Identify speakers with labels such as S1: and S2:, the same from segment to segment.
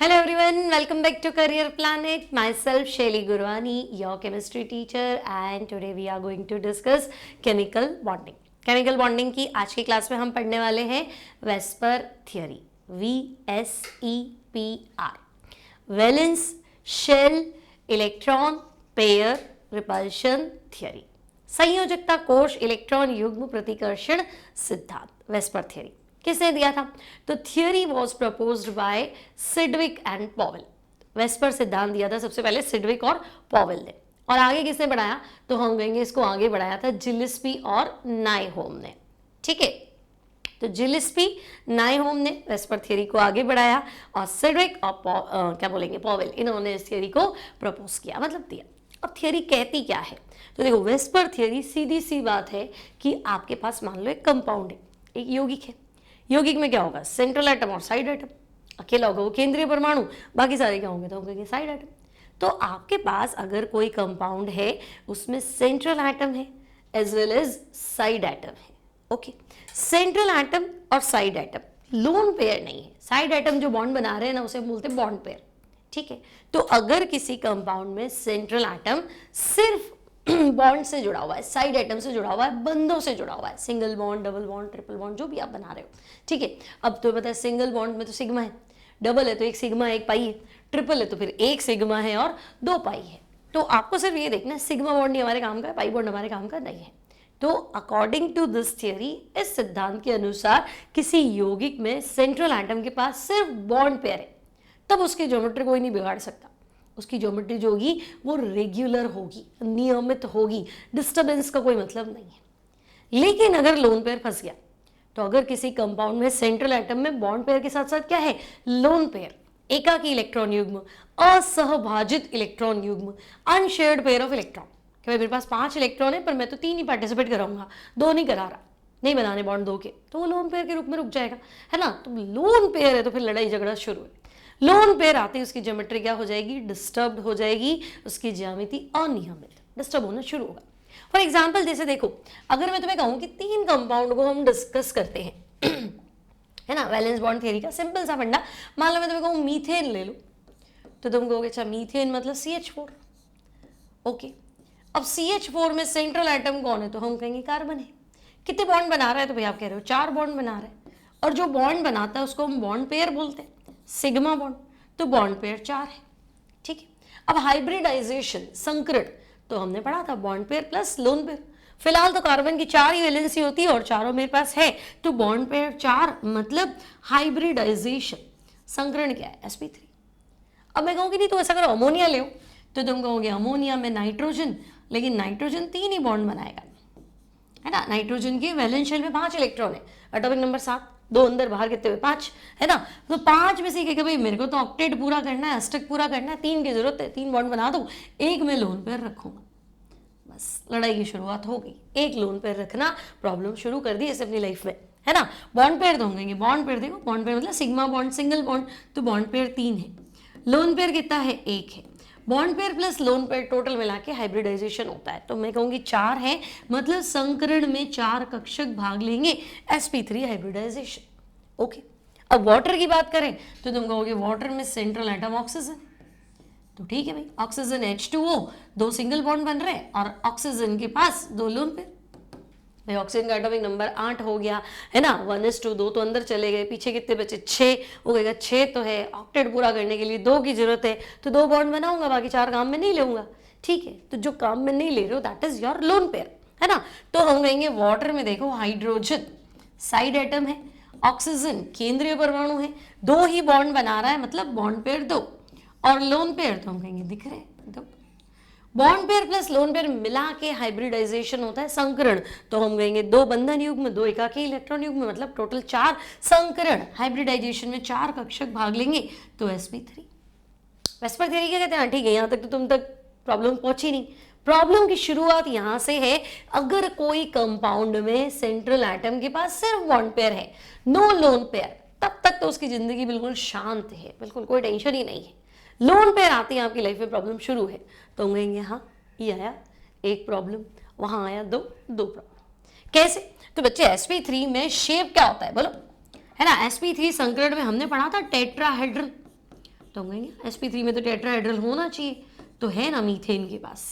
S1: Hello everyone, welcome back to Career Planet. Myself Shaili Gurwani, your chemistry teacher, and today we are going to discuss chemical bonding. Chemical bonding की आज की class में हम पढ़ने वाले हैं vesper theory, VSEPR, valence shell electron pair repulsion theory, संयोजकता कोश इलेक्ट्रॉन युग्म प्रतिकर्षण सिद्धांत, वेस्पर थियरी किसने दिया था? तो theory was proposed by Sidgwick and Powell. VSEPR सिद्धांत दिया था सबसे पहले सिडविक और पॉवेल ने, और आगे किसने बढ़ाया? तो हम कहेंगे इसको आगे बढ़ाया था जिलिस्पी और नाइहोम ने। ठीक है, तो जिलिस्पी नाइहोम ने वेस्पर थियरी को आगे बढ़ाया और सिडविक और पॉवेल, इन्होंने इस थियरी को प्रपोज किया, मतलब दिया। अब थियरी कहती क्या है? तो देखो, वेस्पर थियरी सीधी सी बात है कि आपके पास मान लो एक कंपाउंड है, एक यौगिक है। यौगिक में क्या होगा? सेंट्रल एटम और साइड एटम। अकेला होगा वो केंद्रीय परमाणु, बाकी सारे क्या होंगे? तो हम कहेंगे साइड एटम। तो आपके पास अगर कोई कंपाउंड है उसमें सेंट्रल एटम है as well as side atom है। ओके, सेंट्रल एटम और साइड एटम लोन पेयर नहीं है। साइड एटम जो बॉन्ड बना रहे हैं ना, उसे बोलते हैं बॉन्ड पेयर। ठीक है, तो अगर किसी कंपाउंड में सेंट्रल एटम सिर्फ बॉन्ड से जुड़ा हुआ है, साइड एटम से जुड़ा हुआ है, बंधों से जुड़ा हुआ है, single bond, double bond, triple bond, जो भी आप बना रहे हो। ठीक है, अब तो पता है सिंगल बॉन्ड में तो सिग्मा है, डबल है तो एक सिग्मा एक पाई है, ट्रिपल है तो फिर एक सिग्मा है और दो पाई है। तो आपको सिर्फ ये देखना है सिग्मा बॉन्ड ही हमारे काम का है, पाई बॉन्ड हमारे काम का नहीं है। तो अकॉर्डिंग टू दिस थियरी, इस सिद्धांत के अनुसार किसी यौगिक में सेंट्रल एटम के पास सिर्फ बॉन्ड पेयर है, तब उसकी ज्योमेट्री कोई नहीं बिगाड़ सकता। उसकी ज्योमेट्री जो होगी वो रेगुलर होगी, नियमित होगी, डिस्टर्बेंस का कोई मतलब नहीं है। लेकिन अगर लोन पेयर फंस गया, तो अगर किसी कंपाउंड में सेंट्रल एटम में बॉन्ड पेयर के साथ साथ क्या है? लोन पेयर, एकाकी इलेक्ट्रॉन युग्म, असहभाजित इलेक्ट्रॉन युग्म, अनशेयर्ड पेयर ऑफ इलेक्ट्रॉन, कि भाई मेरे पास 5 इलेक्ट्रॉन है पर मैं तो 3 ही पार्टिसिपेट कराऊंगा, 2 नहीं करा रहा, नहीं बनाने बॉन्ड 2 के, तो वो लोन पेयर के रूप में रुक जाएगा, है ना। तो लोन पेयर है तो फिर लड़ाई झगड़ा शुरू है। लोन पेयर आते ही उसकी ज्योमेट्री क्या हो जाएगी? डिस्टर्ब हो जाएगी, उसकी ज्यामिति अनियमित, डिस्टर्ब होना शुरू होगा। फॉर एग्जाम्पल जैसे देखो, अगर मैं तुम्हें कहूं कि 3 कंपाउंड को हम डिस्कस करते हैं है ना, वैलेंस बॉन्ड थ्योरी का सिंपल सा फंडा। मान लो मैं तुम्हें कहूं मीथेन ले लो, तो तुम कहोगे अच्छा मीथेन मतलब CH4। ओके, अब CH4 में सेंट्रल एटम कौन है? तो हम कहेंगे कार्बन है। कितने बॉन्ड बना रहा है? तो भाई आप कह रहे हो 4 बॉन्ड बना रहा है, और जो बॉन्ड बनाता है उसको हम बॉन्ड पेयर बोलते हैं, सिग्मा बॉन्ड, तो बॉन्ड पेयर 4 है। ठीक है, अब हाइब्रिडाइजेशन, संकरण, तो हमने पढ़ा था bond pair plus lone pair. फिलहाल तो कार्बन की 4 ही वैलेंसी होती है और चारों मेरे पास है, तो बॉन्ड पेयर 4 मतलब हाइब्रिडाइजेशन। संकरण क्या है? sp3। अब मैं कहूँगी नहीं तो ऐसा करो अमोनिया ले, तो तुम कहोगे अमोनिया में नाइट्रोजन, लेकिन नाइट्रोजन 3 ही बॉन्ड बनाएगा, है ना। नाइट्रोजन के वैलेंस शेल में 5 इलेक्ट्रॉन है, एटॉमिक नंबर 7, 2 अंदर बाहर कितने हुए? 5, है ना। तो 5 में से कहेगा भाई मेरे को तो ऑक्टेट पूरा करना है, अष्टक पूरा करना है, 3 की जरूरत है, 3 बॉन्ड बना दो, एक में लोन पेयर रखूंगा। बस लड़ाई की शुरुआत हो गई। एक लोन पेयर रखना, प्रॉब्लम शुरू कर दी ऐसे अपनी लाइफ में, है ना। बॉन्ड पेयर तो हम कहेंगे बॉन्ड पेयर, देखो बॉन्ड पेयर मतलब सिग्मा बॉन्ड, सिंगल बॉन्ड, तो बॉन्ड पेयर 3 है, लोन पेयर कितना है? 1 है। Bond pair plus lone pair total मिला के हाइब्रिडाइजेशन होता है, तो मैं कहूंगी 4 है, मतलब संकरण में 4 कक्षक भाग लेंगे, sp3 हाइब्रिडाइजेशन। ओके, अब वाटर की बात करें तो तुम कहोगे वाटर में सेंट्रल एटम ऑक्सीजन, तो ठीक है भाई, ऑक्सीजन H2O, 2 सिंगल बॉन्ड बन रहे हैं और ऑक्सीजन के पास 2 लोन पेयर। भाई ऑक्सीजन का एटॉमिक नंबर 8 हो गया, है ना। 1:2, 2 तो अंदर चले गए, पीछे कितने बचे? 6। वो कहेगा 6 तो है, ऑक्टेट पूरा करने के लिए 2 की जरूरत है, तो 2 बॉन्ड बनाऊंगा, बाकी 4 काम में नहीं लूंगा। ठीक है, तो जो काम में नहीं ले रहे हो that is your lone pair, है ना। तो हम कहेंगे वाटर में देखो हाइड्रोजन साइड एटम है, ऑक्सीजन केंद्रीय परमाणु है, 2 ही बॉन्ड बना रहा है, मतलब बॉन्ड पेयर 2, और लोन पेयर तो हम कहेंगे दिख रहे 2। Bond pair plus lone pair मिला के हाइब्रिडाइजेशन होता है संकरण, तो हम कहेंगे 2 बंधन युग्म, 2 एकाकी इलेक्ट्रॉन युग्म, मतलब टोटल 4 संकरण। हाइब्रिडाइजेशन में 4 कक्षक भाग लेंगे, तो sp3। वेस्पर थियरी क्या कहते हैं? ठीक है, यहाँ तक तो तुम तक प्रॉब्लम पहुंची नहीं। प्रॉब्लम की शुरुआत यहां से है, अगर कोई कंपाउंड में सेंट्रल एटम के पास सिर्फ बॉन्ड पेयर है, नो लोन पेयर, तब तक तो उसकी जिंदगी बिल्कुल शांत है, बिल्कुल कोई टेंशन ही नहीं है। लोन पेयर आते हैं आपकी लाइफ में प्रॉब्लम शुरू है, तो हम कहेंगे हाँ ये आया 1 प्रॉब्लम, वहां आया 2 प्रॉब्लम। कैसे? तो बच्चे sp3 में शेप क्या होता है बोलो, है ना। sp3 संकरण में हमने पढ़ा था टेट्राहेड्रल, तो हम कहेंगे sp3 में तो टेट्राहेड्रल होना चाहिए, तो है ना मीथेन के पास।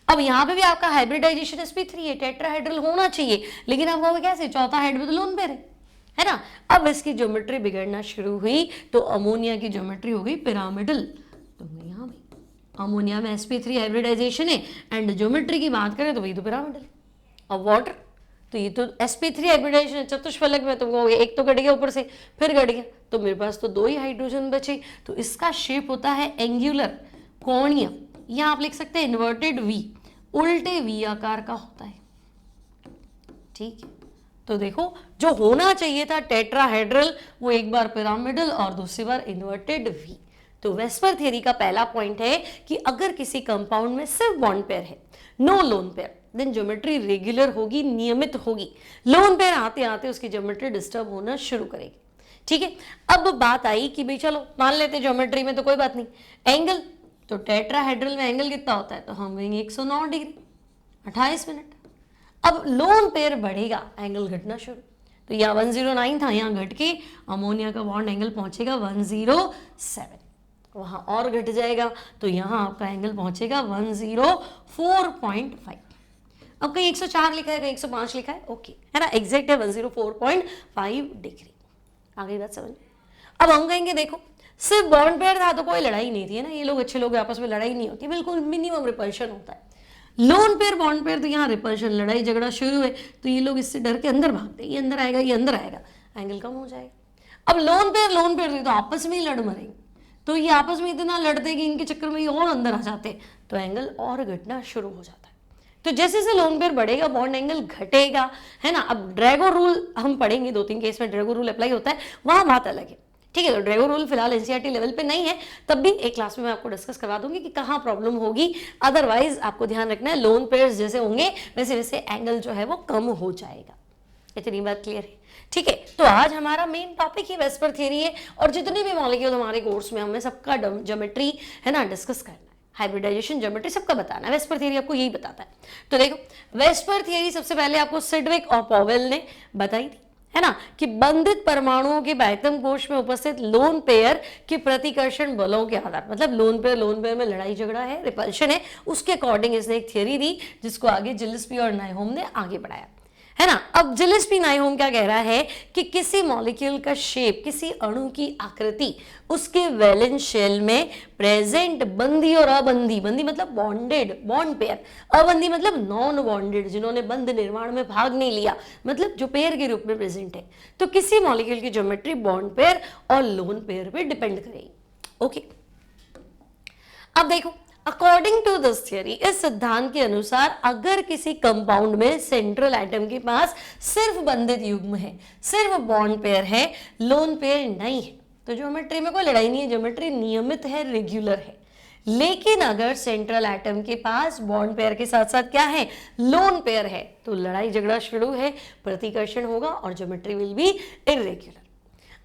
S1: अब यहाँ पे भी आपका हाइब्रिडाइजेशन sp3 है, टेट्राहेड्रल होना चाहिए, लेकिन आप कहोगे कैसे, चौथा हाइड में तो लोन पेयर है ना। अब इसकी ज्योमेट्री बिगड़ना शुरू हुई तो अमोनिया की ज्योमेट्री हो गई पिरामिडल। तो यहाँ भी अमोनिया में sp3 हाइब्रिडाइजेशन है एंड ज्योमेट्री की बात करें तो वही तो पिरामिडल। अब वाटर, तो ये तो sp3 हाइब्रिडाइजेशन चतुष्फलक में, तुम कहोगे एक तो कट गया ऊपर से, फिर कट गया, तो मेरे पास तो 2 ही हाइड्रोजन बचे, तो इसका शेप होता है एंगुलर, कोणीय, यहाँ आप लिख सकते हैं इन्वर्टेड वी, उल्टे वी आकार का होता है। ठीक है, तो देखो जो होना चाहिए था टेट्राहेड्रल, वो एक बार पिरामिडल और दूसरी बार इन्वर्टेड वी। तो वेस्पर थ्योरी का पहला पॉइंट है कि अगर किसी कंपाउंड में सिर्फ बॉन्ड पेयर है, no lone pair, then geometry regular होगी, नियमित होगी। लोन पेयर आते आते उसकी ज्योमेट्री डिस्टर्ब होना शुरू करेगी। ठीक है, अब बात आई कि भाई चलो मान लेते ज्योमेट्री में तो कोई बात नहीं, एंगल, तो टेट्राहेड्रल में एंगल कितना होता है, तो हम कहेंगे 109 डिग्री 28 मिनट। अब लोन पेयर बढ़ेगा, एंगल घटना शुरू, तो यहाँ 109 था, यहाँ घट के अमोनिया का बॉन्ड एंगल पहुंचेगा 107, वहां और घट जाएगा, तो यहाँ आपका एंगल पहुंचेगा 104.5। अब कहीं 104 लिखा है, कहीं 105 लिखा है, ओके है ना, एग्जैक्ट है 104.5 डिग्री। आगे बात समझ। अब हम कहेंगे देखो सिर्फ बॉन्ड पेयर था तो कोई लड़ाई नहीं थी, है ना, ये लोग अच्छे लोग, आपस में लड़ाई नहीं होती, बिल्कुल मिनिमम रिपल्शन होता है। लोन पेयर बॉन्ड पेयर तो यहाँ रिपल्शन, लड़ाई झगड़ा शुरू है, तो ये लोग इससे डर के अंदर भागते, ये अंदर आएगा, ये अंदर आएगा, एंगल कम हो जाएगा। अब लोन पेयर तो आपस में ही लड़ मरेंगे, तो ये आपस में इतना लड़ते कि इनके चक्कर में ये और अंदर आ जाते, तो एंगल और घटना शुरू हो जाता है। तो जैसे जैसे लोन पेयर बढ़ेगा बॉन्ड एंगल घटेगा, है ना। अब ड्रैगो रूल हम पढ़ेंगे, 2-3 केस में ड्रैगो रूल अप्लाई होता है, वहां बात अलग है। ठीक है, तो ड्रैगो रूल फिलहाल एनसीईआरटी लेवल पे नहीं है, तब भी एक क्लास में मैं आपको डिस्कस करवा दूंगी कि कहाँ प्रॉब्लम होगी। अदरवाइज आपको ध्यान रखना है, लोन पेयर्स जैसे होंगे वैसे वैसे एंगल जो है वो कम हो जाएगा। इतनी बात क्लियर है। ठीक है, तो आज हमारा मेन टॉपिक ही वेस्पर थ्योरी है, और जितने भी मॉलिक्यूल हमारे कोर्स में हमें सबका ज्योमेट्री है ना डिस्कस करना है, हाइब्रिडाइजेशन ज्योमेट्री सबका बताना है। वेस्पर थ्योरी आपको यही बताता है। तो देखो वेस्पर थ्योरी सबसे पहले आपको सिडविक और पॉवेल ने बताई थी, है ना, कि बंधित परमाणुओं के बाह्यतम कोश में उपस्थित लोन पेयर के प्रतिकर्षण बलों के आधार, मतलब लोन पेयर में लड़ाई झगड़ा है, रिपल्शन है, उसके अकॉर्डिंग इसने एक थ्योरी दी जिसको आगे जिलेस्पी और नाइहोम ने आगे बढ़ाया, है ना। अब जिलेस्पी नाइहोम क्या कह रहा है कि किसी मॉलिक्यूल का शेप, किसी अणु की आकृति उसके वैलेंस शेल में प्रेजेंट बंधी और अबंधी, बंधी मतलब बॉन्डेड बॉन्ड पेयर, अबंधी मतलब नॉन बॉन्डेड जिन्होंने बंध निर्माण में भाग नहीं लिया, मतलब जो पेयर के रूप में प्रेजेंट है, तो किसी मॉलिक्यूल की ज्योमेट्री बॉन्ड पेयर और लोन पेयर पे डिपेंड करेगी। ओके, अब देखो अकॉर्डिंग टू दिस थियरी, इस सिद्धांत के अनुसार अगर किसी कंपाउंड में सेंट्रल एटम के पास सिर्फ बंधित युग्म है, सिर्फ बॉन्ड पेयर है, लोन पेयर नहीं है, तो ज्योमेट्री में कोई लड़ाई नहीं है, ज्योमेट्री नियमित है, रेगुलर है। लेकिन अगर सेंट्रल एटम के पास बॉन्ड पेयर के साथ साथ क्या है, लोन पेयर है, तो लड़ाई झगड़ा शुरू है, प्रतिकर्षण होगा और ज्योमेट्री विल बी इरेग्युलर।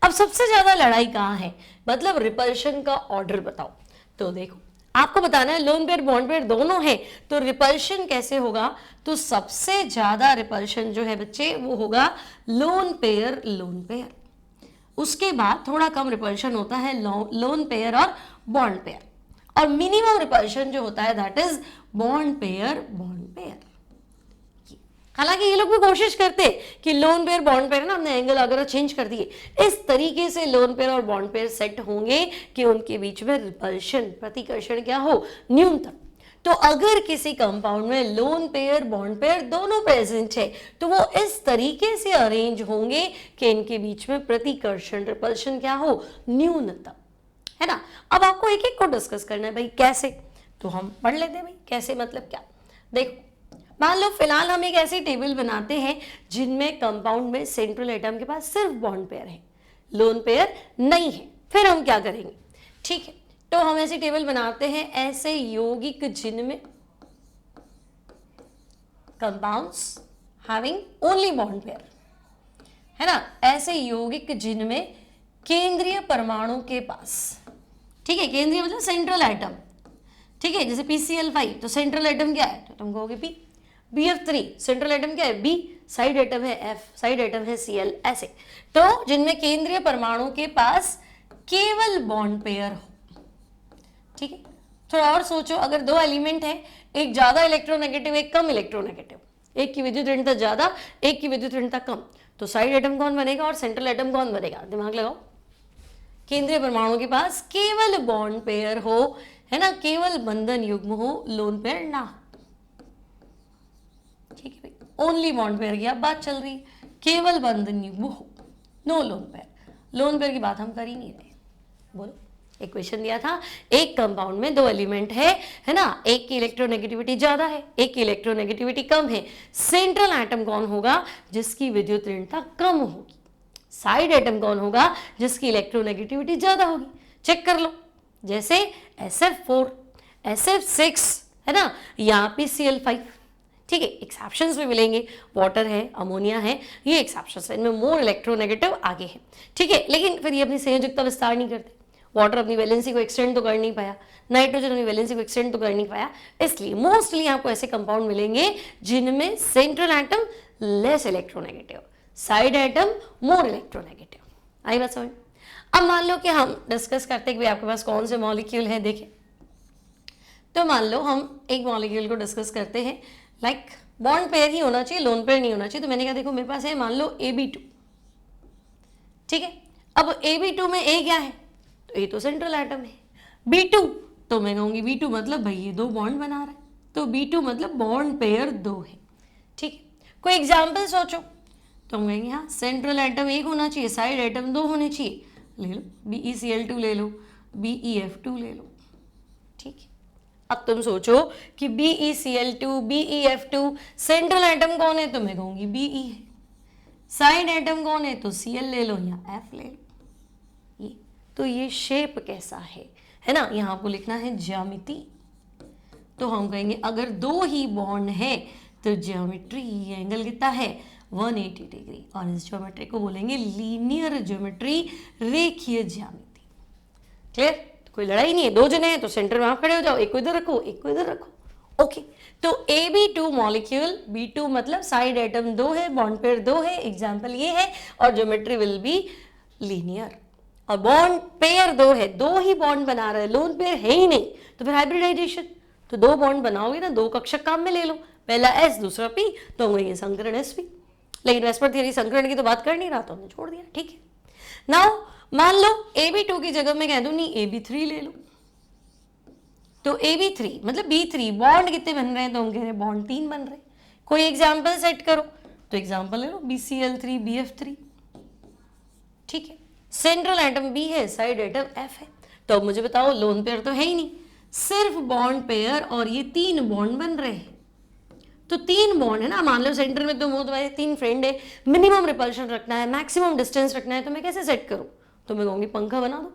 S1: अब सबसे ज्यादा लड़ाई कहाँ है, मतलब रिपल्शन का ऑर्डर बताओ। तो देखो आपको बताना है लोन पेयर बॉन्ड पेयर दोनों है, तो रिपल्शन कैसे होगा, तो सबसे ज्यादा रिपल्शन जो है बच्चे वो होगा लोन पेयर, उसके बाद थोड़ा कम रिपल्शन होता है लोन पेयर और बॉन्ड पेयर, और मिनिमम रिपल्शन जो होता है दैट इज बॉन्ड पेयर। हालांकि ये लोग भी कोशिश करते कि लोन पेयर बॉन्ड पेयर ना हमने एंगल अगर चेंज कर दिए, इस तरीके से लोन पेयर और बॉन्ड पेयर सेट होंगे कि उनके बीच में रिपल्शन, प्रतिकर्षण क्या हो, न्यूनतम। तो अगर किसी कंपाउंड में लोन पेयर बॉन्ड पेयर दोनों प्रेजेंट है, तो वो इस तरीके से अरेंज होंगे कि इनके बीच में प्रतिकर्षण, रिपल्शन क्या हो, न्यूनतम, है ना। अब आपको एक एक को डिस्कस करना है भाई कैसे, तो हम पढ़ लेते हैं भाई कैसे मतलब क्या। देखो मान लो फिलहाल हम एक ऐसी टेबल बनाते हैं जिनमें कंपाउंड में सेंट्रल एटम के पास सिर्फ बॉन्ड पेयर है, लोन पेयर नहीं है, फिर हम क्या करेंगे। ठीक है, तो हम ऐसी टेबल बनाते हैं ऐसे यौगिक जिनमें compounds having only bond pair, है ना, ऐसे यौगिक जिनमें केंद्रीय परमाणु के पास, ठीक है, केंद्रीय मतलब सेंट्रल एटम, ठीक है, जैसे PCl5 तो सेंट्रल एटम क्या है, तो तुम कहोगे P, BF3 सेंट्रल एटम क्या है, B, साइड एटम है F, साइड एटम है Cl, ऐसे। तो जिनमें केंद्रीय परमाणु के पास केवल बॉन्ड पेयर हो, ठीक है, थोड़ा और सोचो, अगर दो एलिमेंट है, एक ज्यादा इलेक्ट्रोनेगेटिव एक कम इलेक्ट्रोनेगेटिव, एक की विद्युत ऋणता ज्यादा एक की विद्युत ऋणता कम, तो साइड एटम कौन बनेगा और सेंट्रल एटम कौन बनेगा? दिमाग लगाओ। केंद्रीय परमाणु के पास केवल बॉन्ड पेयर हो, है ना, केवल बंधन युग्म हो, लोन पेयर ना हो। ठीक है भाई, ओनली बॉन्ड पेयर की अब बात चल रही है, केवल बंधन युग्म हो, no lone pair. Lone pair की बात हम कर ही नहीं रहे। बोलो, एक क्वेश्चन दिया था, एक कंपाउंड में दो एलिमेंट है ना, एक की इलेक्ट्रोनेगेटिविटी ज्यादा है, एक की इलेक्ट्रोनेगेटिविटी कम है, सेंट्रल एटम कौन होगा? जिसकी विद्युत ऋणता कम होगी। साइड एटम कौन होगा? जिसकी इलेक्ट्रोनेगेटिविटी ज्यादा होगी। चेक कर लो, जैसे SF4, SF6, है ना, यहाँ पे Cl5। ठीक है, एक्सेप्शंस भी मिलेंगे, वाटर है, अमोनिया है, ये एक्सेप्शंस है, इनमें मोर इलेक्ट्रोनेगेटिव आगे है। ठीक है, लेकिन फिर ये अपनी संयोजकता विस्तार नहीं करते। वाटर अपनी वैलेंसी को एक्सटेंड तो कर नहीं पाया, नाइट्रोजन अपनी वैलेंसी को एक्सटेंड तो कर नहीं पाया, इसलिए मोस्टली आपको ऐसे कंपाउंड मिलेंगे जिनमें central atom less electronegative, side atom more electronegative. आई बात समझ? अब मान लो कि हम डिस्कस करते हैं कि आपके पास कौन से मॉलिक्यूल हैं। देखें, तो मान लो हम एक मॉलिक्यूल को डिस्कस करते हैं, लाइक बॉन्ड पेयर ही होना चाहिए, लोन पेयर नहीं होना चाहिए। तो मैंने कहा देखो मेरे पास है मान लो AB2। ठीक है, अब AB2 में A क्या है? तो A तो सेंट्रल एटम है। B2 तो मैं कहूंगी B2 मतलब भाई ये दो बॉन्ड बना रहा है, तो B2 मतलब बॉन्ड पेयर दो है। ठीक है, कोई एग्जाम्पल सोचो, तो हम कहेंगे हाँ सेंट्रल एटम एक होना चाहिए, साइड एटम दो होने चाहिए। ले लो BeCl2 ले लो, BeF2 ले लो। ठीक है, अब तुम सोचो कि BeCl2 BeF2, सेंट्रल एटम कौन है? तो मैं कहूंगी Be है। साइड एटम कौन है? तो Cl ले लो या F ले लो। ये तो ये शेप कैसा है ना, यहाँ आपको लिखना है ज्यामिति। तो हम कहेंगे अगर दो ही बॉन्ड है तो ज्योमेट्री, एंगल कितना है? 180 डिग्री, और इस ज्योमेट्री को बोलेंगे लीनियर ज्योमेट्री, रेखीय ज्यामिति। क्लियर? तो कोई लड़ाई नहीं है, दो जने हैं तो सेंटर में आप खड़े हो जाओ, एक को इधर रखो एक को इधर रखो। ओके, तो AB2 मॉलिक्यूल, B2 मतलब साइड एटम दो है, बॉन्ड पेयर दो है, एग्जाम्पल ये है, और ज्योमेट्री विल बी लीनियर। और बॉन्ड पेयर दो है, दो ही बॉन्ड बना रहा है, लोन पेयर है ही नहीं, तो फिर हाइब्रिडाइजेशन, तो दो बॉन्ड बनाओगे ना, दो कक्षक काम में ले लो, पहला S दूसरा P, तो ये संकरण SP। लेकिन वेस्पर थियरी संकरण की तो बात कर नहीं रहा, तो हमने छोड़ दिया। ठीक है, नाउ मान लो AB2 की जगह मैं कह दूं नहीं AB3 ले लो, तो AB3 मतलब B3 बॉन्ड कितने बन रहे हैं? तो हम कह रहे हैं बॉन्ड 3 बन रहे हैं। कोई एग्जाम्पल सेट करो, तो एग्जाम्पल ले लो BCl3 BF3। ठीक है, सेंट्रल एटम B है, साइड एटम F है, तो अब मुझे बताओ लोन पेयर तो है ही नहीं, सिर्फ बॉन्ड पेयर, और ये 3 बॉन्ड बन रहे हैं। तो 3 बॉन्ड है ना, मान लो सेंटर में तुम हो, तुम्हारे 3 फ्रेंड है, मिनिमम रिपल्शन रखना है, मैक्सिमम डिस्टेंस रखना है, तो मैं कैसे सेट करूं? तो मैं कहूंगी पंखा बना दो,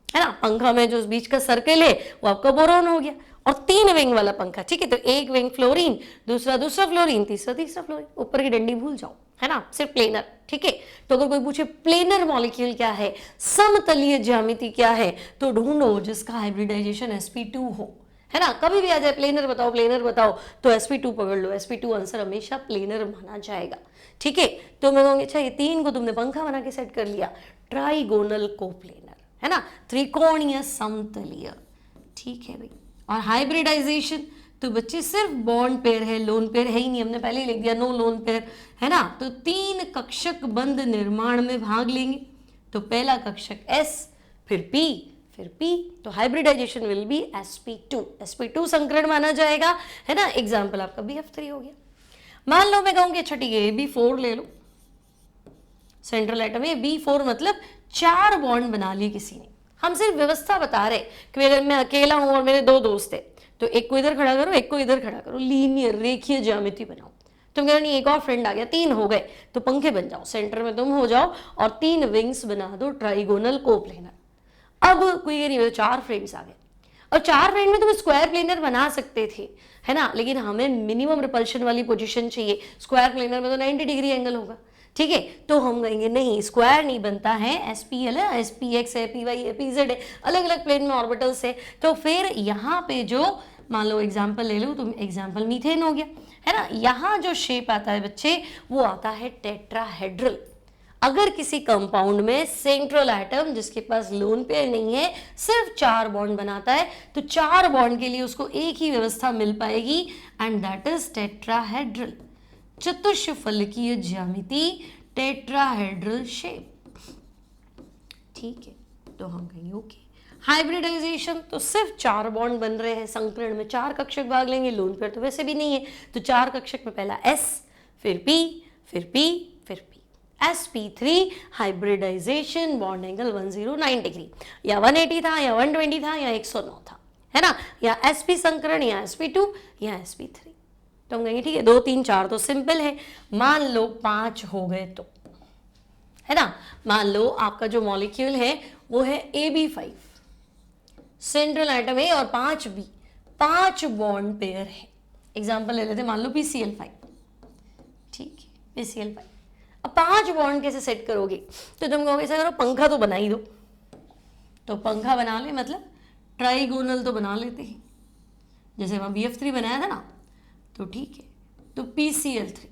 S1: है ना, पंखा में जो बीच का सर्कल है वो आपका बोरॉन हो गया, और 3 विंग वाला पंखा। ठीक है, तो एक विंग फ्लोरीन, दूसरा फ्लोरीन, तीसरा फ्लोरीन, ऊपर की डंडी भूल जाओ, है ना, सिर्फ प्लेनर। ठीक है, तो अगर कोई पूछे प्लेनर मॉलिक्यूल क्या है, समतलीय ज्यामिति क्या है, तो ढूंढो जिसका हाइब्रिडाइजेशन sp2 हो, है ना। कभी भी आ जाए प्लेनर बताओ, तो sp2 पकड़ लो, sp2 आंसर हमेशा प्लेनर माना जाएगा। ठीक है, तो मैं कहूँगी अच्छा ये 3 को तुमने पंखा बना के सेट कर लिया, ट्राइगोनल कोप्लेनर, है ना, त्रिकोणीय समतलीय। ठीक है भाई, और हाइब्रिडाइजेशन तो बच्चे सिर्फ बॉन्ड पेयर है, लोन पेयर है ही नहीं, हमने पहले ही लिख दिया नो लोन पेयर, है ना। तो 3 कक्षक बंध निर्माण में भाग लेंगे, तो पहला कक्षक S, फिर P, तो हाइब्रिडाइजेशन विल बी sp2 संकरण माना जाएगा, है ना। एग्जाम्पल आपका BF3 हो गया। मान लो मैं कहूंगी अच्छा ठीक है B4 ले लो, सेंट्रल एटम है B4 मतलब 4 बॉन्ड बना लिए किसी ने। हम सिर्फ व्यवस्था बता रहे कि अगर मैं अकेला हूं और मेरे 2 दोस्त है, तो एक को इधर खड़ा करो, एक को इधर खड़ा करो, लीनियर रेखीय ज्यामिति बनाओ। तुम कह रहे नहीं एक और फ्रेंड आ गया, 3 हो गए, तो पंखे बन जाओ, सेंटर में तुम हो जाओ और 3 विंग्स बना दो ट्राइगोनल कोप्लेनर। अब कोई कह नहीं 4 फ्रेंड्स आ गए, और 4 फ्रेंड में तुम स्क्वायर प्लेनर बना सकते थे, है ना, लेकिन हमें मिनिमम रिपल्शन वाली पोजीशन चाहिए। स्क्वायर प्लेनर में तो 90 डिग्री एंगल होगा। ठीक है, तो हम कहेंगे नहीं स्क्वायर नहीं बनता है, SPL है, SPX है, PY है, PZ है, अलग अलग प्लेन में ऑर्बिटल्स है। तो फिर यहाँ पे जो मान लो एग्जाम्पल ले लो तुम, एग्जाम्पल मीथेन हो गया, है ना। यहाँ जो शेप आता है बच्चे वो आता है टेट्राहेड्रल। अगर किसी कंपाउंड में सेंट्रल एटम जिसके पास लोन पेयर नहीं है सिर्फ 4 बॉन्ड बनाता है, तो 4 बॉन्ड के लिए उसको एक ही व्यवस्था मिल पाएगी एंड दैट इज टेट्राहेड्रल, चतुष्फलकीय ज्यामिति, टेट्राहेड्रल शेप। ठीक है, तो हम कहेंगे ओके। हाइब्रिडाइजेशन तो सिर्फ 4 बॉन्ड बन रहे हैं, संकरण में 4 कक्षक भाग लेंगे, लोन पेयर तो वैसे भी नहीं है, तो 4 कक्षक में पहला S, फिर P, फिर P, फिर P, sp3 hybridization, bond angle 109 degree, या 180 था या 120 था या 109 था, है ना, या sp संकरण या sp2 या sp3। तो हम कहेंगे ठीक है 2 3 4 तो सिंपल है, मान लो 5 हो गए तो, है ना, मान लो आपका जो मॉलिक्यूल है वो है AB5, सेंट्रल एटम है और 5B, 5 बॉन्ड पेयर है। एग्जांपल ले लेते हैं, मान लो PCl5, ठीक है PCl5। अब 5 बॉन्ड कैसे सेट करोगे, तो तुम कहोगे ऐसा करो पंखा तो बना ही दो, तो पंखा बना ले मतलब ट्राइगोनल तो बना लेते हैं, जैसे वहां BF3 बनाया था ना, तो ठीक है, तो PCl3,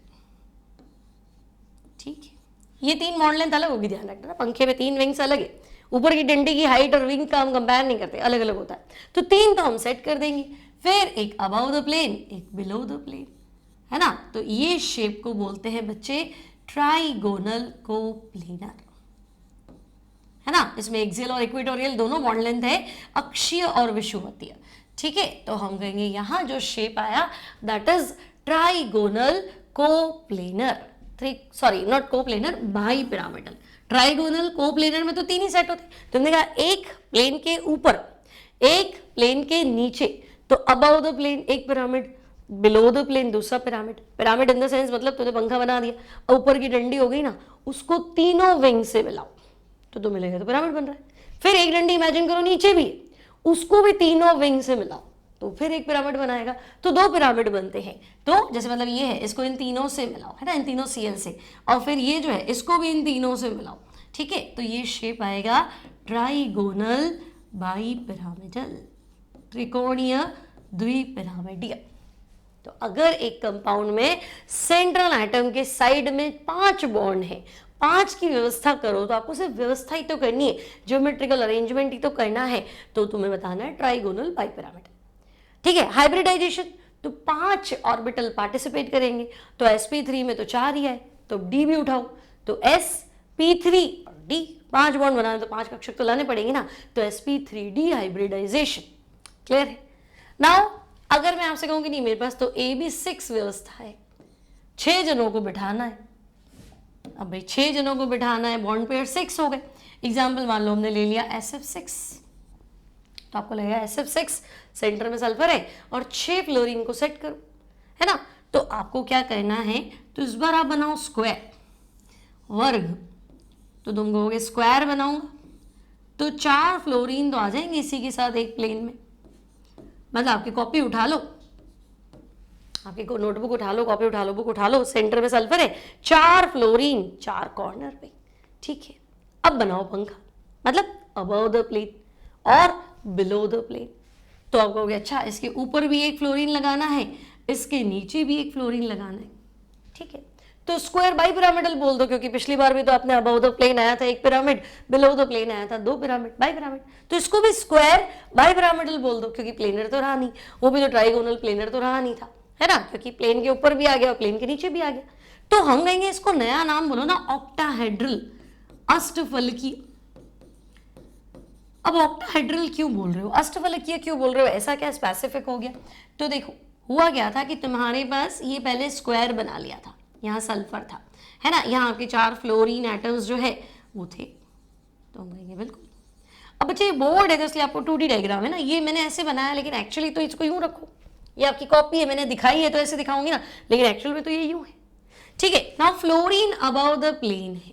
S1: ठीक है। ये 3 बॉन्ड लेंथ अलग होगी, ध्यान रखना, पंखे में 3 विंग्स अलग है, ऊपर की डंडी की हाइट और विंग का हम कंपेयर नहीं करते, अलग अलग होता है, तो 3 तो हम सेट कर देंगे, फिर एक अबव द प्लेन, एक बिलो द प्लेन, है ना, तो ये शेप को बोलते हैं बच्चे ट्राइगोनल कोप्लेनर, है ना। इसमें एक्सियल और इक्वेटोरियल दोनों बॉन्ड लेंथ है, अक्षीय और विषुवतीय, ठीक है। तो हम कहेंगे यहां जो शेप आया that is trigonal coplanar, sorry not coplanar, bi pyramidal. Trigonal coplanar में तो 3 ही सेट होते, तुमने कहा एक प्लेन के ऊपर, एक प्लेन के नीचे, तो अबव द प्लेन एक पिरामिड, बिलो द प्लेन दूसरा pyramid. Pyramid in the sense मतलब तुमने पंखा बना दिया, ऊपर की डंडी हो गई ना, उसको तीनों विंग से मिलाओ तो मिलेगा, तो पिरामिड बन रहा है। फिर एक डंडी इमेजिन करो नीचे भी, उसको भी तीनों विंग से मिलाओ तो फिर एक पिरामिड बनाएगा, तो 2 पिरामिड बनते हैं। तो जैसे मतलब ये है, इसको इन तीनों से मिलाओ, है ना, इन तीनों Cl से, और फिर ये जो है इसको भी इन तीनों से मिलाओ, ठीक है, तो ये शेप आएगा ट्राइगोनल बाई पिरामिडल, त्रिकोणीय द्विपिरामिडीय। तो अगर एक कंपाउंड में सेंट्रल एटम के साइड में 5 बॉन्ड है, 5 की व्यवस्था करो, तो आपको सिर्फ व्यवस्था ही तो करनी है, ज्योमेट्रिकल अरेंजमेंट ही तो करना है, तो तुम्हें बताना है ट्राइगोनल बाई पिरामिडल, ठीक है। हाइब्रिडाइजेशन तो 5 ऑर्बिटल पार्टिसिपेट करेंगे, तो sp3 में तो 4 ही है, तो d भी उठाओ, तो sp3 और d, 5 बॉन्ड बनाने तो 5 कक्षक तो लाने पड़ेंगे ना, तो sp3d हाइब्रिडाइजेशन, क्लियर है। नाउ अगर मैं आपसे कहूँ कि नहीं मेरे पास तो AB6 व्यवस्था है, 6 जनों को बिठाना है, अब भाई 6 जनों को बिठाना है, बॉन्ड पेयर 6 हो गए। एग्जाम्पल मान लो हमने ले लिया SF6, तो आपको लगेगा SF6 सेंटर में सल्फर है और 6 फ्लोरीन को सेट करो, है ना, तो आपको क्या करना है, तो इस बार आप बनाओ स्क्वायर, वर्ग, तो तुम कहोगे स्क्वायर बनाऊंगा तो 4 फ्लोरीन तो आ जाएंगे इसी के साथ एक प्लेन में, मतलब आपकी कॉपी उठा लो, आपकी नोटबुक उठा लो, कॉपी उठा लो, बुक उठा लो, सेंटर में सल्फर है, 4 फ्लोरीन 4 कॉर्नर पे, ठीक है। अब बनाओ पंखा, मतलब अबव द प्लेन और बिलो द प्लेन, तो आप कहोगे अच्छा इसके ऊपर भी एक फ्लोरीन लगाना है, इसके नीचे भी एक फ्लोरीन लगाना है, ठीक है, तो स्क्वायर बाई पिरामिडल बोल दो, क्योंकि पिछली बार भी तो आपने अबव द प्लेन आया था 1 पिरामिड, बिलो द प्लेन आया था 2 पिरामिड, बाई पिरामिड, तो इसको भी स्क्वायर बाई पिरामिडल बोल दो, क्योंकि प्लेनर तो रहा नहीं, वो भी तो ट्राइगोनल प्लेनर तो रहा नहीं था, है ना, क्योंकि प्लेन के ऊपर भी आ गया और प्लेन के नीचे भी आ गया, तो हम कहेंगे इसको नया नाम बोलो ना, ऑक्टाहेड्रल, अष्टफलकीय। अब ऑक्टाहेड्रल क्यों बोल रहे हो, अष्टफलकीय क्यों बोल रहे हो, ऐसा क्या स्पेसिफिक हो गया, तो देखो हुआ क्या था कि तुम्हारे पास ये पहले स्क्वायर बना लिया था, यहाँ सल्फर था, है ना, यहाँ आपके 4 फ्लोरीन एटम्स जो है वो थे, तो हम कहेंगे बिल्कुल। अब बच्चे ये बोर्ड है तो इसलिए आपको 2D डायग्राम है ना, ये मैंने ऐसे बनाया, लेकिन एक्चुअली तो इसको यूं रखो, ये आपकी कॉपी है, मैंने दिखाई है तो ऐसे दिखाऊंगी ना, लेकिन एक्चुअल में तो ये यूं है, ठीक है। Now fluorine above the plane है,